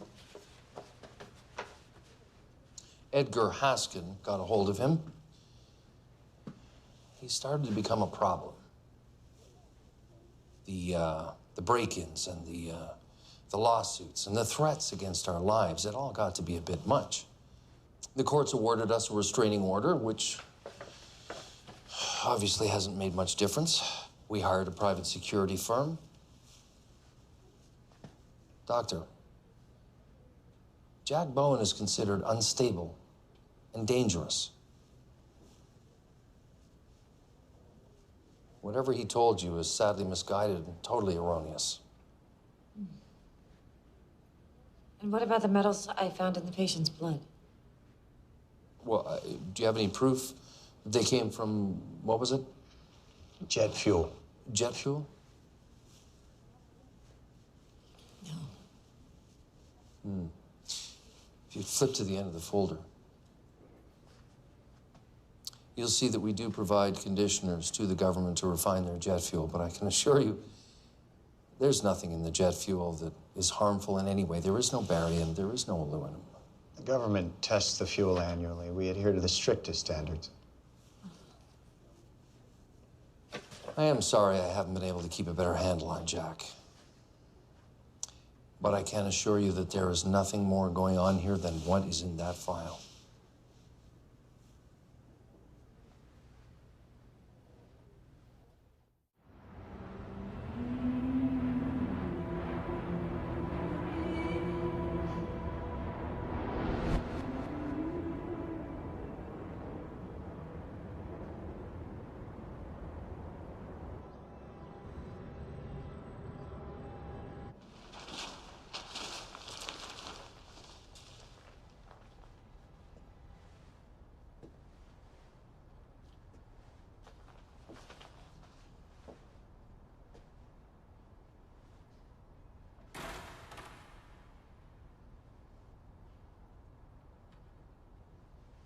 Edgar Haskin, got a hold of him, he started to become a problem. The break-ins and the lawsuits and the threats against our lives, it all got to be a bit much. The courts awarded us a restraining order, which obviously hasn't made much difference. We hired a private security firm. Doctor, Jack Bowen is considered unstable and dangerous. Whatever he told you is sadly misguided and totally erroneous. And what about the metals I found in the patient's blood? Well, do you have any proof that they came from, what was it? Jet fuel. Jet fuel? No. If you flip to the end of the folder, you'll see that we do provide conditioners to the government to refine their jet fuel, but I can assure you, there's nothing in the jet fuel that is harmful in any way. There is no barium, there is no aluminum. The government tests the fuel annually. We adhere to the strictest standards. I am sorry I haven't been able to keep a better handle on Jack. But I can assure you that there is nothing more going on here than what is in that file.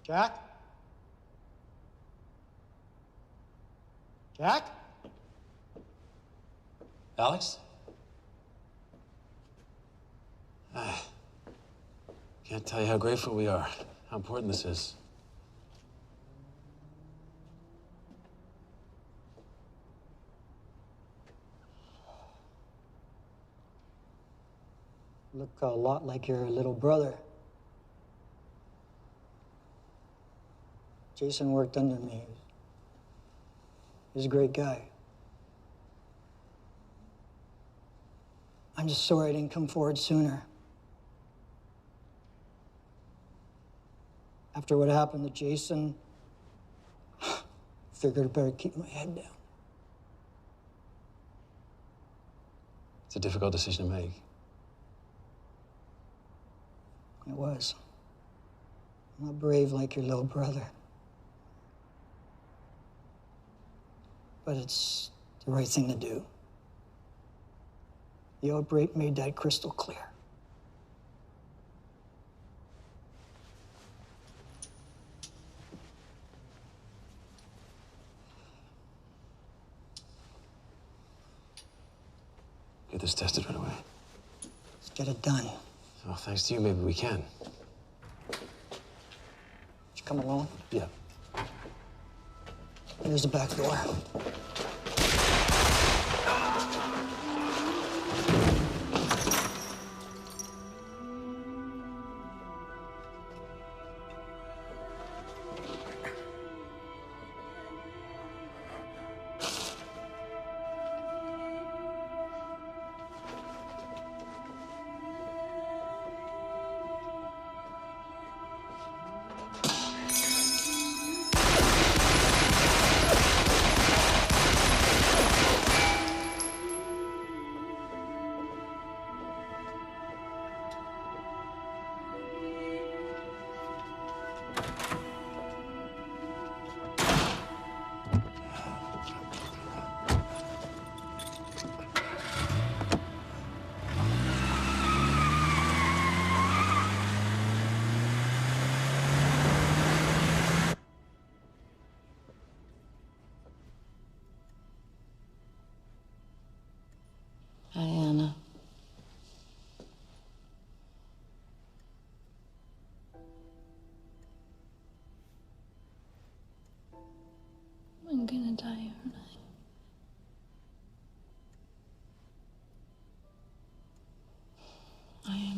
Jack? Jack? Alex? Can't tell you how grateful we are, how important this is. Look a lot like your little brother. Jason worked under me. He's a great guy. I'm just sorry I didn't come forward sooner. After what happened to Jason, figured I better keep my head down. It's a difficult decision to make. It was. I'm not brave like your little brother. But it's the right thing to do. The outbreak made that crystal clear. Get this tested right away. Let's get it done. Well, thanks to you, maybe we can. Did you come alone? Yeah. There's the back door.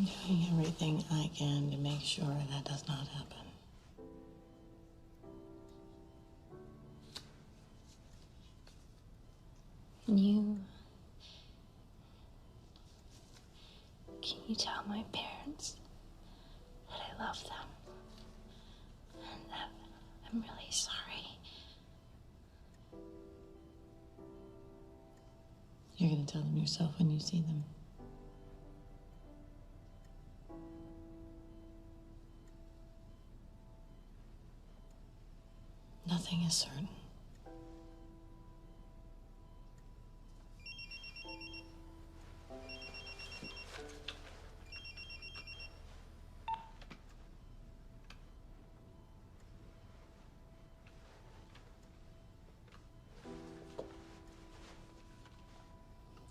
doing everything I can to make sure that does not happen. Can you tell my parents that I love them and that I'm really sorry? You're gonna tell them yourself when you see them. Nothing is certain.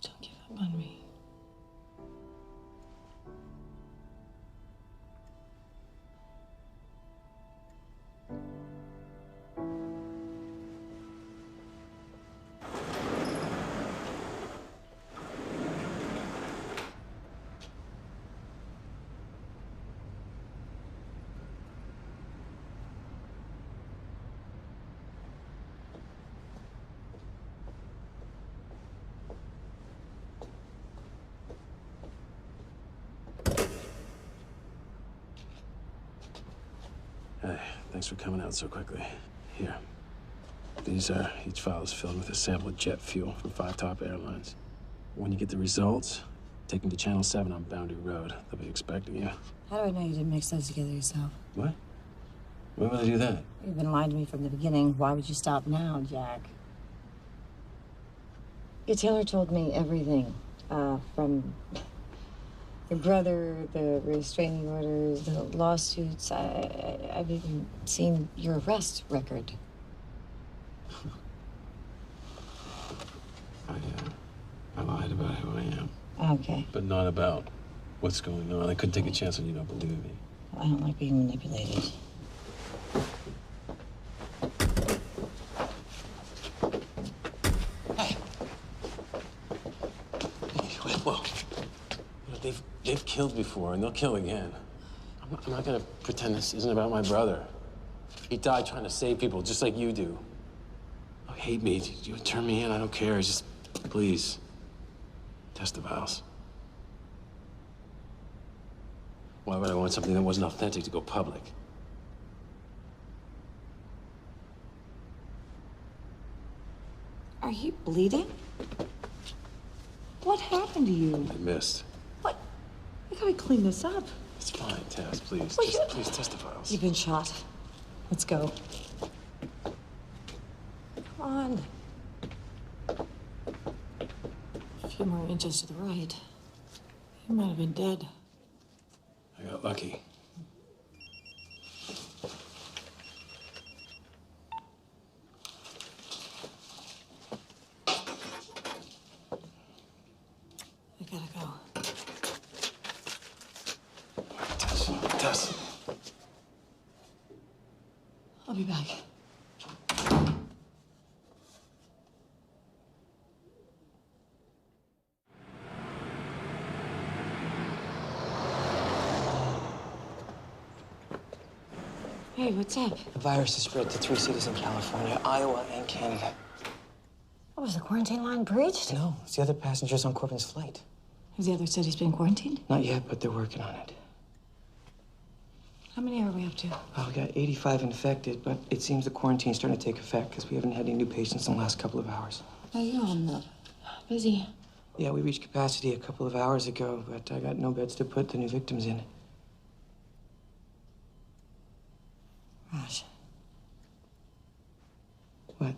Don't give up on me. Hey, thanks for coming out so quickly. Here. Each file is filled with a sample of jet fuel from 5 top airlines. When you get the results, take them to Channel 7 on Boundary Road. They'll be expecting you. How do I know you didn't mix those together yourself? What? Why would I do that? You've been lying to me from the beginning. Why would you stop now, Jack? Your tailor told me everything, from your brother, the restraining orders, the lawsuits. I've even seen your arrest record. I lied about who I am. Okay. But not about what's going on. I couldn't take a chance on you not believing me. I don't like being manipulated. Whoa. They've killed before, and they'll kill again. I'm not gonna pretend this isn't about my brother. He died trying to save people, just like you do. Oh, hate me. You turn me in, I don't care. Just, please, test the vials. Why would I want something that wasn't authentic to go public? Are you bleeding? What happened to you? I missed. What? I gotta clean this up. It's fine, Tess, please. Well, Please test the vials. You've been shot. Let's go. Come on. A few more inches to the right. You might have been dead. I got lucky. I gotta go. Tess. I'll be back. Hey, what's up? The virus has spread to 3 cities in California, Iowa, and Canada. What, was the quarantine line breached? No, it's the other passengers on Corbin's flight. Have the other cities been quarantined? Not yet, but they're working on it. How many are we up to? Well, we got 85 infected, but it seems the quarantine's starting to take effect because we haven't had any new patients in the last couple of hours. Are you all busy? Yeah, we reached capacity a couple of hours ago, but I got no beds to put the new victims in. Raj. What?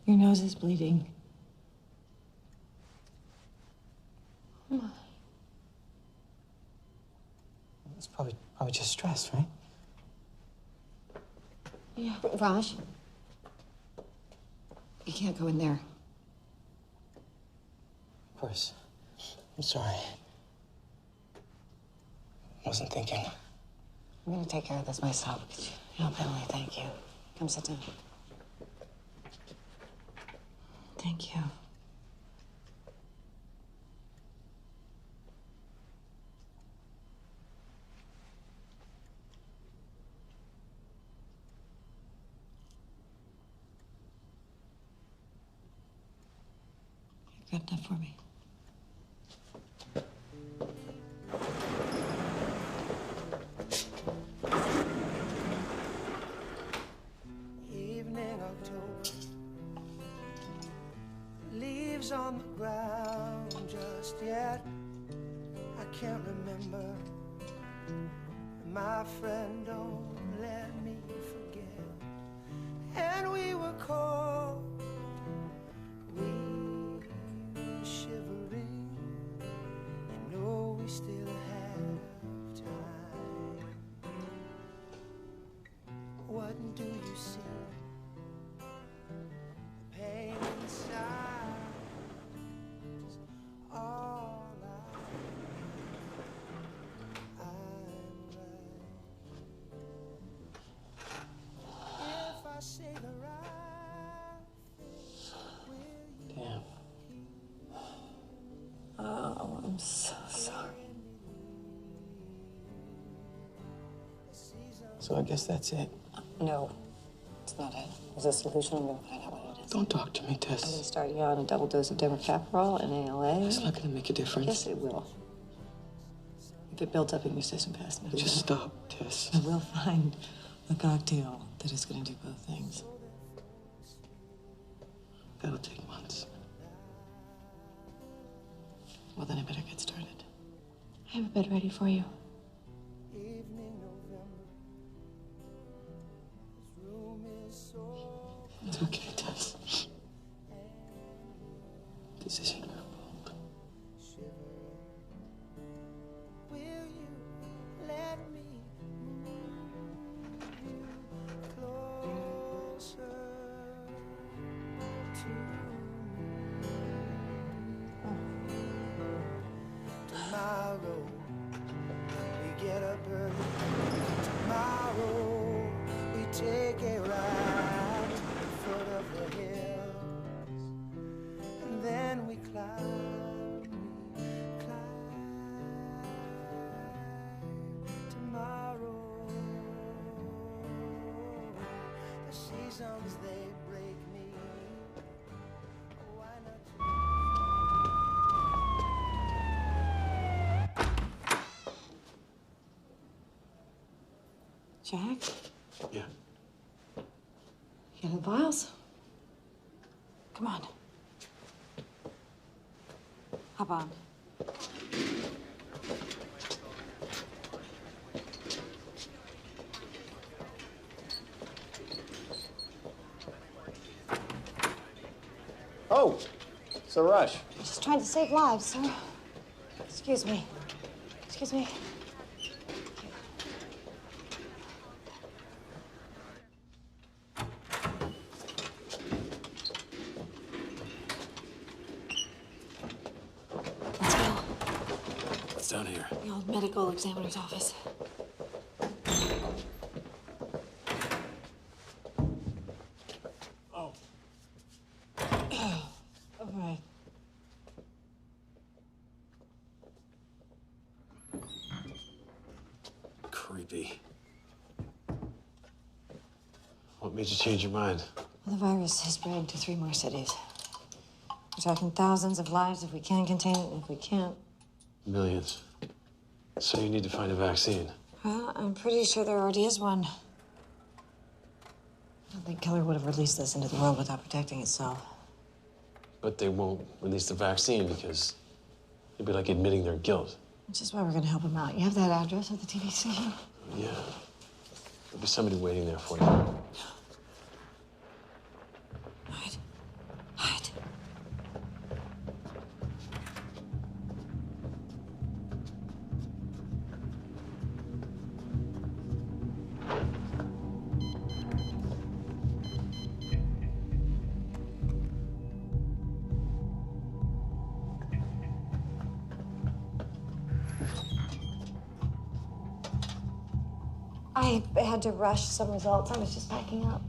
Your nose is bleeding. It's probably just stress, right? Yeah. Raj, you can't go in there. Of course. I'm sorry. Wasn't thinking. I'm gonna take care of this myself. Help Emily, thank you. Come sit down. Thank you. You got enough for me? Evening October, leaves on the ground just yet. I can't remember. My friend, don't let me forget. And we were cold, we were shivering. You know we still have time. What do you see? Pain inside is all I'm right. If I say the right thing, will you? Damn. Oh, I'm so sorry. So I guess that's it. No, it's not it. There's a solution. I'm gonna find out what it is. Don't talk to me, I'm gonna Tess. start you on a double dose of demercaprol and ALA. It's not gonna make a difference. Yes, it will. If it builds up in your system fast enough. Just stop, Tess. I will find a cocktail that is gonna do both things. That'll take months. Well, then I better get started. I have a bed ready for you. It's okay, Tess. This isn't your fault. will you let me move you closer to me? Tomorrow we get up early. Tomorrow we take a ride to the foot of the hills, and then we climb. Tomorrow, the seasons they break me. Why Jack? Yeah. You got the vials? Come on. Hop on. Oh, it's a rush. Just trying to save lives, sir. Excuse me. Excuse me. Let's go. What's down here? The old medical examiner's office. Oh. All right. Creepy. What made you change your mind? Well, the virus has spread to 3 more cities. We're talking thousands of lives if we can contain it, and if we can't, Millions. So you need to find a vaccine. well, I'm pretty sure there already is one. I don't think Killer would have released this into the world without protecting itself. But they won't release the vaccine because it'd be like admitting their guilt. Which is why we're gonna help him out. You have that address of the TV station? Yeah. There'll be somebody waiting there for you. Hide. Hide. I had to rush some results. I was just packing up.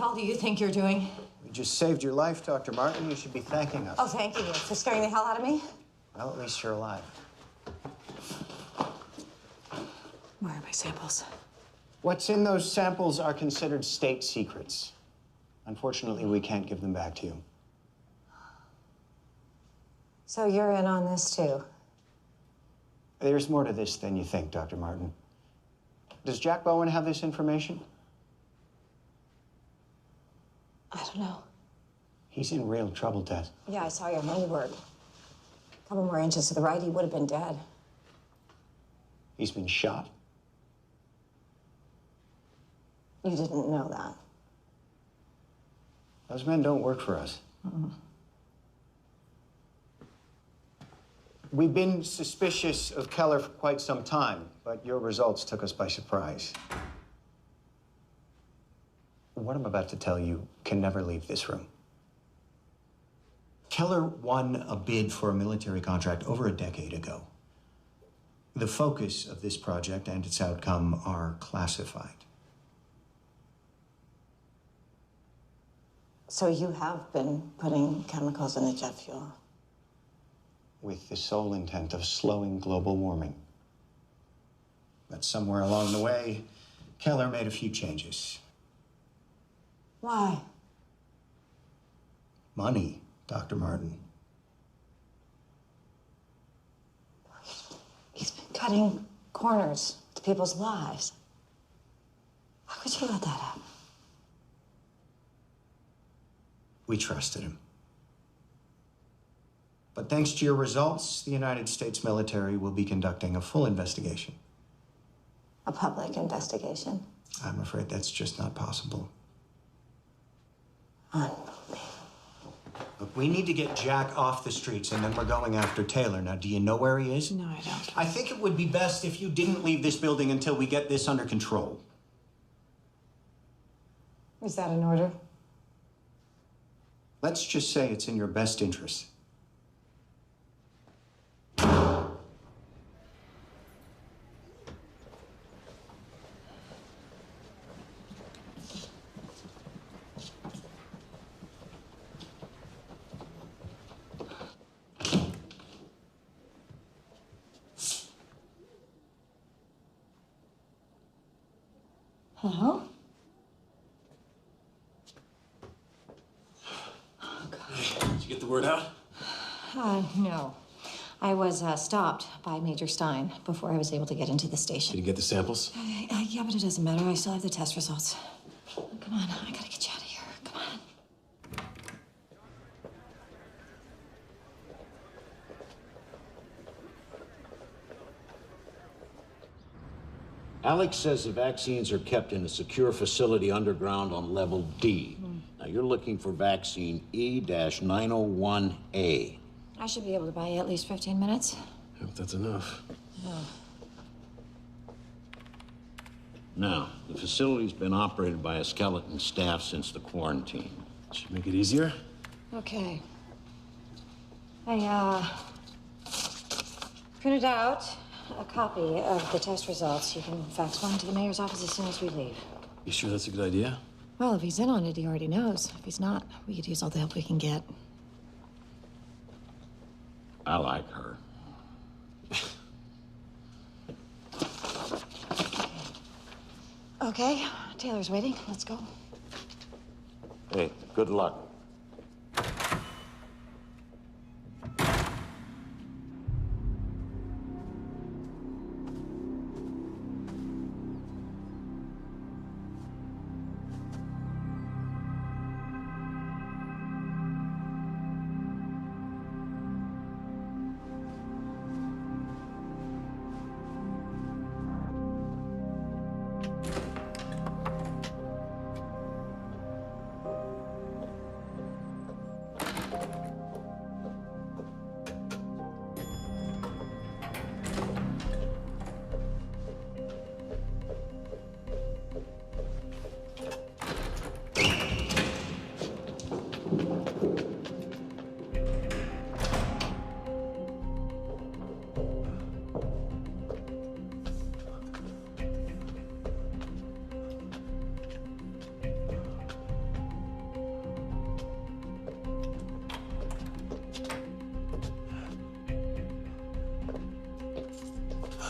hell do you think you're doing? We just saved your life, Dr. Martin. You should be thanking us. Oh, thank you for scaring the hell out of me. Well, at least you're alive. Where are my samples? What's in those samples are considered state secrets. Unfortunately, we can't give them back to you. So you're in on this, too? There's more to this than you think, Dr. Martin. Does Jack Bowen have this information? I don't know. He's in real trouble, Tess. Yeah, I saw your handiwork. A couple more inches to the right, he would have been dead. He's been shot. You didn't know that. Those men don't work for us. We've been suspicious of Keller for quite some time, but your results took us by surprise. What I'm about to tell you can never leave this room. Keller won a bid for a military contract over a decade ago. The focus of this project and its outcome are classified. So you have been putting chemicals in the jet fuel? With the sole intent of slowing global warming. But somewhere along the way, Keller made a few changes. Why? Money, Dr. Martin. He's been cutting corners to people's lives. How could you let that happen? We trusted him. But thanks to your results, the United States military will be conducting a full investigation. A public investigation? I'm afraid that's just not possible. Look, we need to get Jack off the streets, and then we're going after Taylor. Now, do you know where he is? No, I don't. I think it would be best if you didn't leave this building until we get this under control. Is that an order? Let's just say it's in your best interest. Hello? Did you get the word out? No. I was stopped by Major Stein before I was able to get into the station. Did you get the samples? Yeah, but it doesn't matter. I still have the test results. Come on, I gotta get you out of here. Come on. Alex says the vaccines are kept in a secure facility underground on level D. Now, you're looking for vaccine E-901A. I should be able to buy you at least 15 minutes. If that's enough. Oh. Now, the facility's been operated by a skeleton staff since the quarantine. Should make it easier. Okay. I printed out a copy of the test results. You can fax one to the mayor's office as soon as we leave. You sure that's a good idea? Well, if he's in on it, he already knows. If he's not, we could use all the help we can get. I like her. Okay, Taylor's waiting. Let's go. Hey, good luck.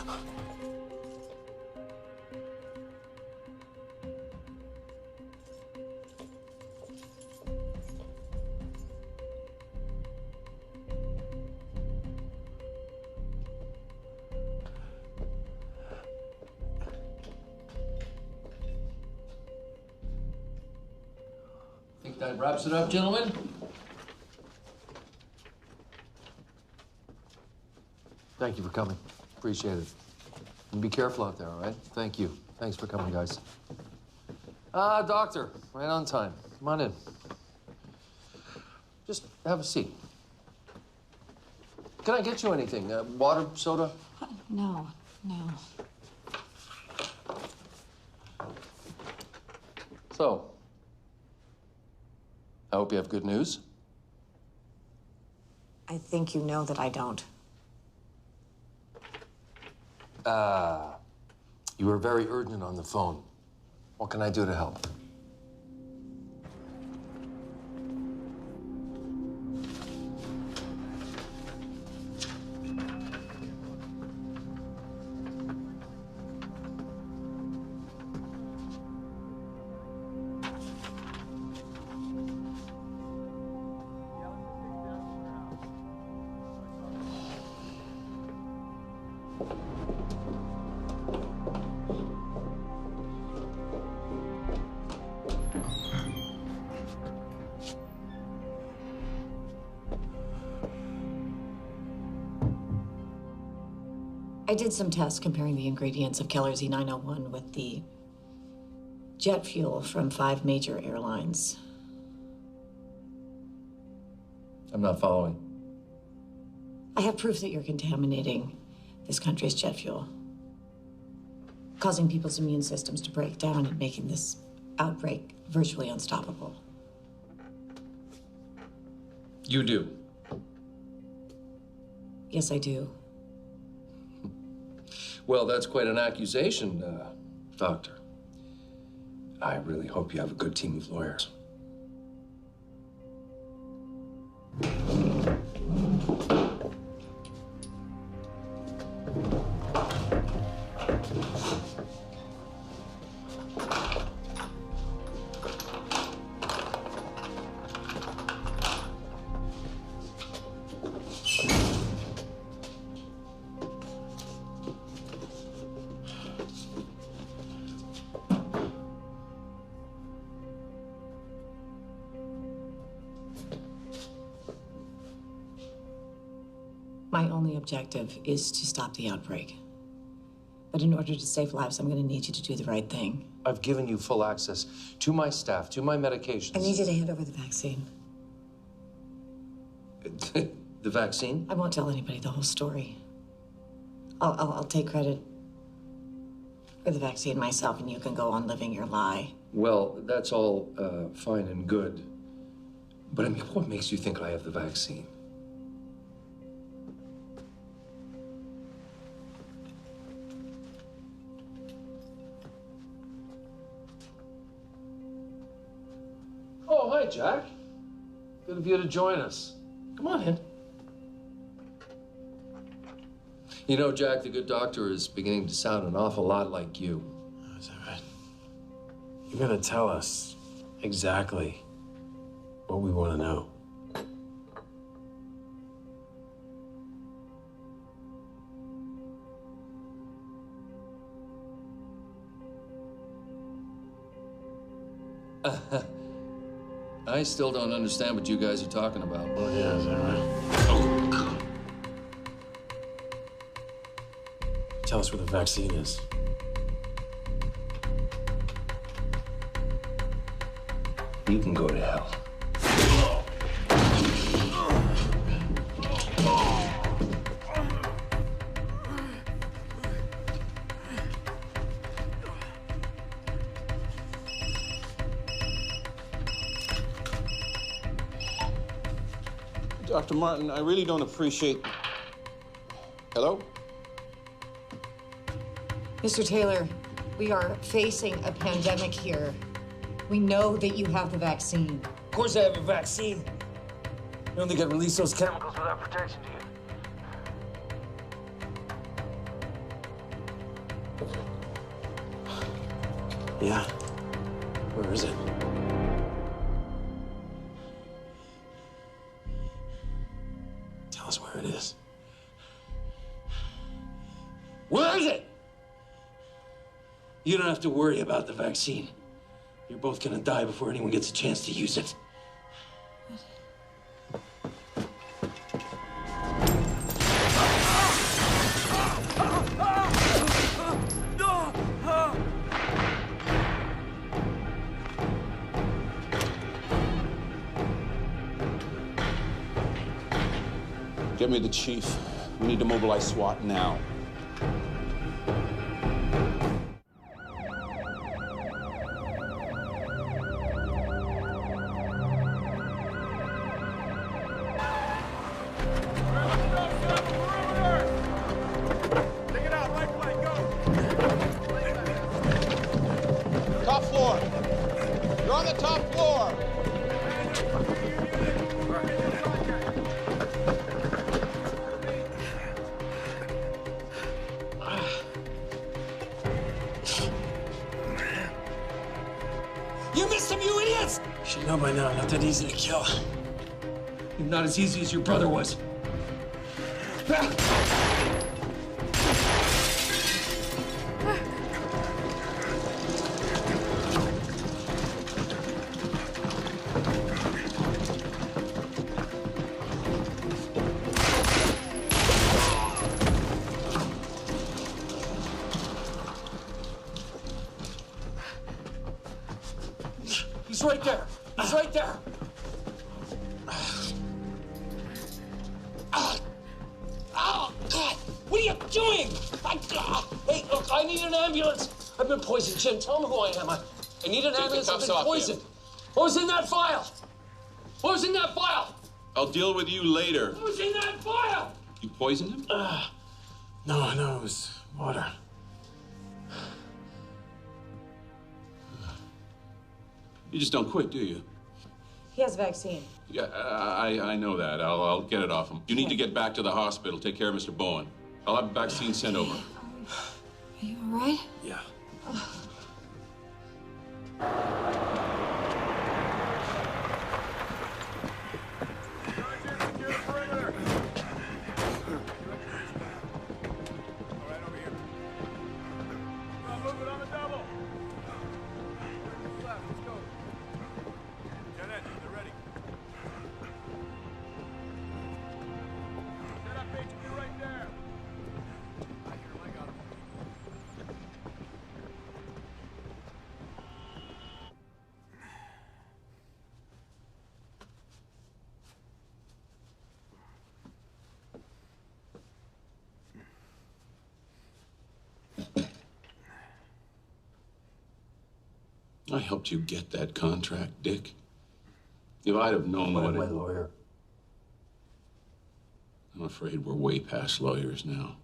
I think that wraps it up, gentlemen. Thank you for coming. Appreciate it. And be careful out there, all right? Thank you. Thanks for coming, guys. Doctor, right on time. Come on in. Just have a seat. Can I get you anything? Water, soda? No, no. So, I hope you have good news. I think you know that I don't. You were very urgent on the phone. What can I do to help? I did some tests comparing the ingredients of Keller's E901 with the jet fuel from 5 major airlines. I'm not following. I have proof that you're contaminating this country's jet fuel, causing people's immune systems to break down and making this outbreak virtually unstoppable. You do? Yes, I do. Well, that's quite an accusation, Doctor. I really hope you have a good team of lawyers. My only objective is to stop the outbreak. But in order to save lives, I'm going to need you to do the right thing. I've given you full access to my staff, to my medications. I need you to hand over the vaccine. The vaccine? I won't tell anybody the whole story. I'll take credit for the vaccine myself, and you can go on living your lie. Well, that's all fine and good. But I mean, what makes you think I have the vaccine? Oh, hi, Jack. Good of you to join us. Come on in. You know, Jack, the good doctor is beginning to sound an awful lot like you. Oh, is that right? You're gonna tell us exactly what we want to know. I still don't understand what you guys are talking about. Oh, yeah, is that right? Tell us where the vaccine is. You can go to hell. Dr. Martin, I really don't appreciate... Hello? Mr. Taylor, we are facing a pandemic here. We know that you have the vaccine. Of course I have a vaccine. You don't think I'd release those chemicals without protection, do you? Yeah? Where is it? Tell us where it is. Where is it? You don't have to worry about the vaccine. You're both gonna die before anyone gets a chance to use it. Get me the chief. We need to mobilize SWAT now. Top floor. You're on the top floor. You missed him, you idiots! You should know by now, not that easy to kill. You're not as easy as your brother was. He's right there. He's right there. Oh, God. What are you doing? Hey, look, I need an ambulance. I've been poisoned, Jim. Tell me who I am. I need an ambulance. I've been poisoned. What was in that file? What was in that file? I'll deal with you later. What was in that file? You poisoned him? No, it was water. You just don't quit, do you? He has a vaccine. Yeah, I know that. I'll get it off him. You need to get back to the hospital. Take care of Mr. Bowen. I'll have a vaccine sent over. Are you all right? Yeah. I helped you get that contract, Dick. If I'd have known what My lawyer. I'm afraid we're way past lawyers now.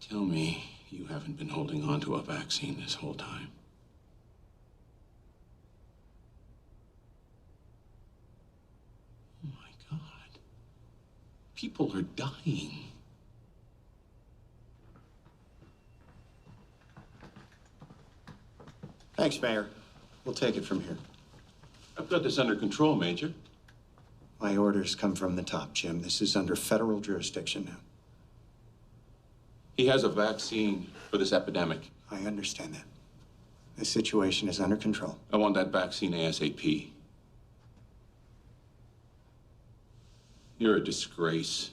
Tell me you haven't been holding on to a vaccine this whole time. Oh my God. People are dying. Thanks, Mayor. We'll take it from here. I've got this under control, Major. My orders come from the top, Jim. This is under federal jurisdiction now. He has a vaccine for this epidemic. I understand that. The situation is under control. I want that vaccine ASAP. You're a disgrace.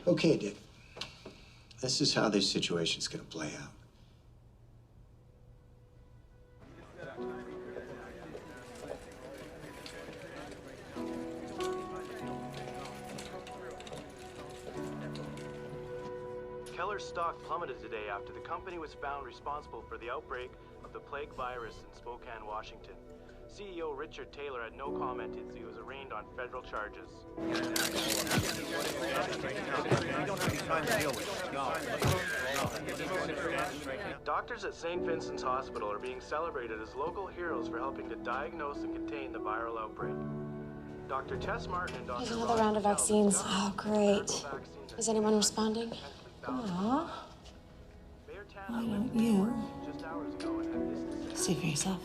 Okay, Dick. This is how this situation's gonna play out. Keller's stock plummeted today after the company was found responsible for the outbreak of the plague virus in Spokane, Washington. CEO Richard Taylor had no comment as he was arraigned on federal charges. We don't have any time to deal with it. No. Doctors at St. Vincent's Hospital are being celebrated as local heroes for helping to diagnose and contain the viral outbreak. Dr. Tess Martin and Dr. There's another round of vaccines. Oh, great. Is anyone responding? Aw. Why don't you see for yourself?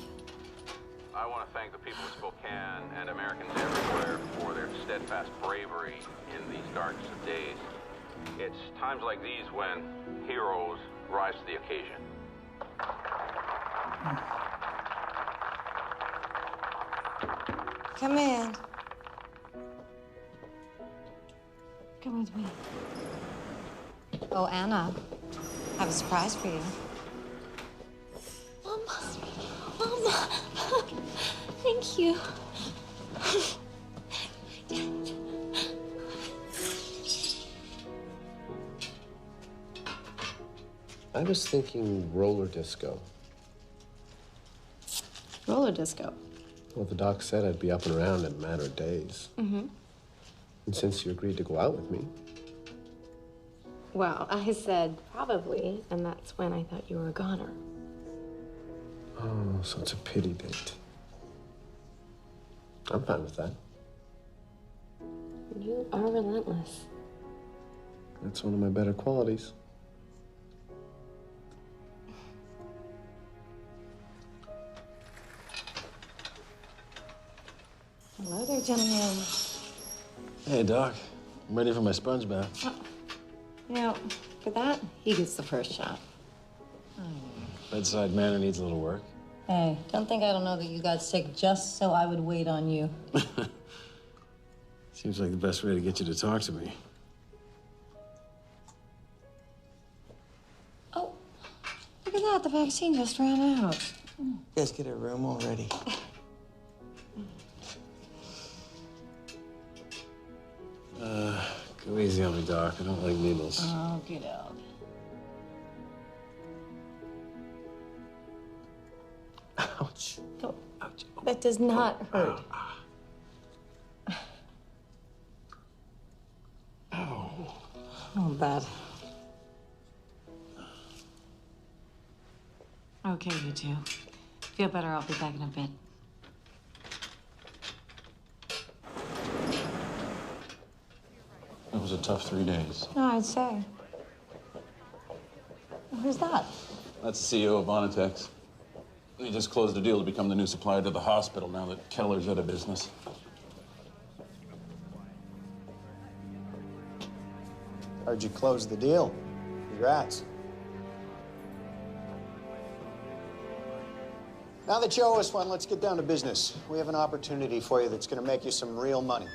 I want to thank the people of Spokane and Americans everywhere for their steadfast bravery in these darkest of days. It's times like these when heroes rise to the occasion. Come in. Come with me. Oh, Anna, I have a surprise for you. Mama, thank you. I was thinking roller disco. Roller disco. Well, the doc said I'd be up and around in a matter of days. Mm-hmm. And since you agreed to go out with me, Well, I said probably, and that's when I thought you were a goner. oh, so it's a pity date. I'm fine with that. You are relentless. That's one of my better qualities. Hello there, gentlemen. Hey, Doc. I'm ready for my sponge bath. You know, for that, he gets the first shot. Bedside manner needs a little work. Hey, don't think I don't know that you got sick just so I would wait on you. Seems like the best way to get you to talk to me. Oh, look at that. The vaccine just ran out. You guys get a room already. Go easy on me, Doc. I don't like needles. Oh, get out. Ouch. Don't. Ouch. That does not hurt. Oh, bad. Okay, you two. Feel better, I'll be back in a bit. It was a tough 3 days. No, I'd say. Who's that? That's the CEO of Vonitex. He just closed a deal to become the new supplier to the hospital now that Keller's out of business. Heard you close the deal. Congrats. Now that you owe us one, let's get down to business. We have an opportunity for you that's going to make you some real money.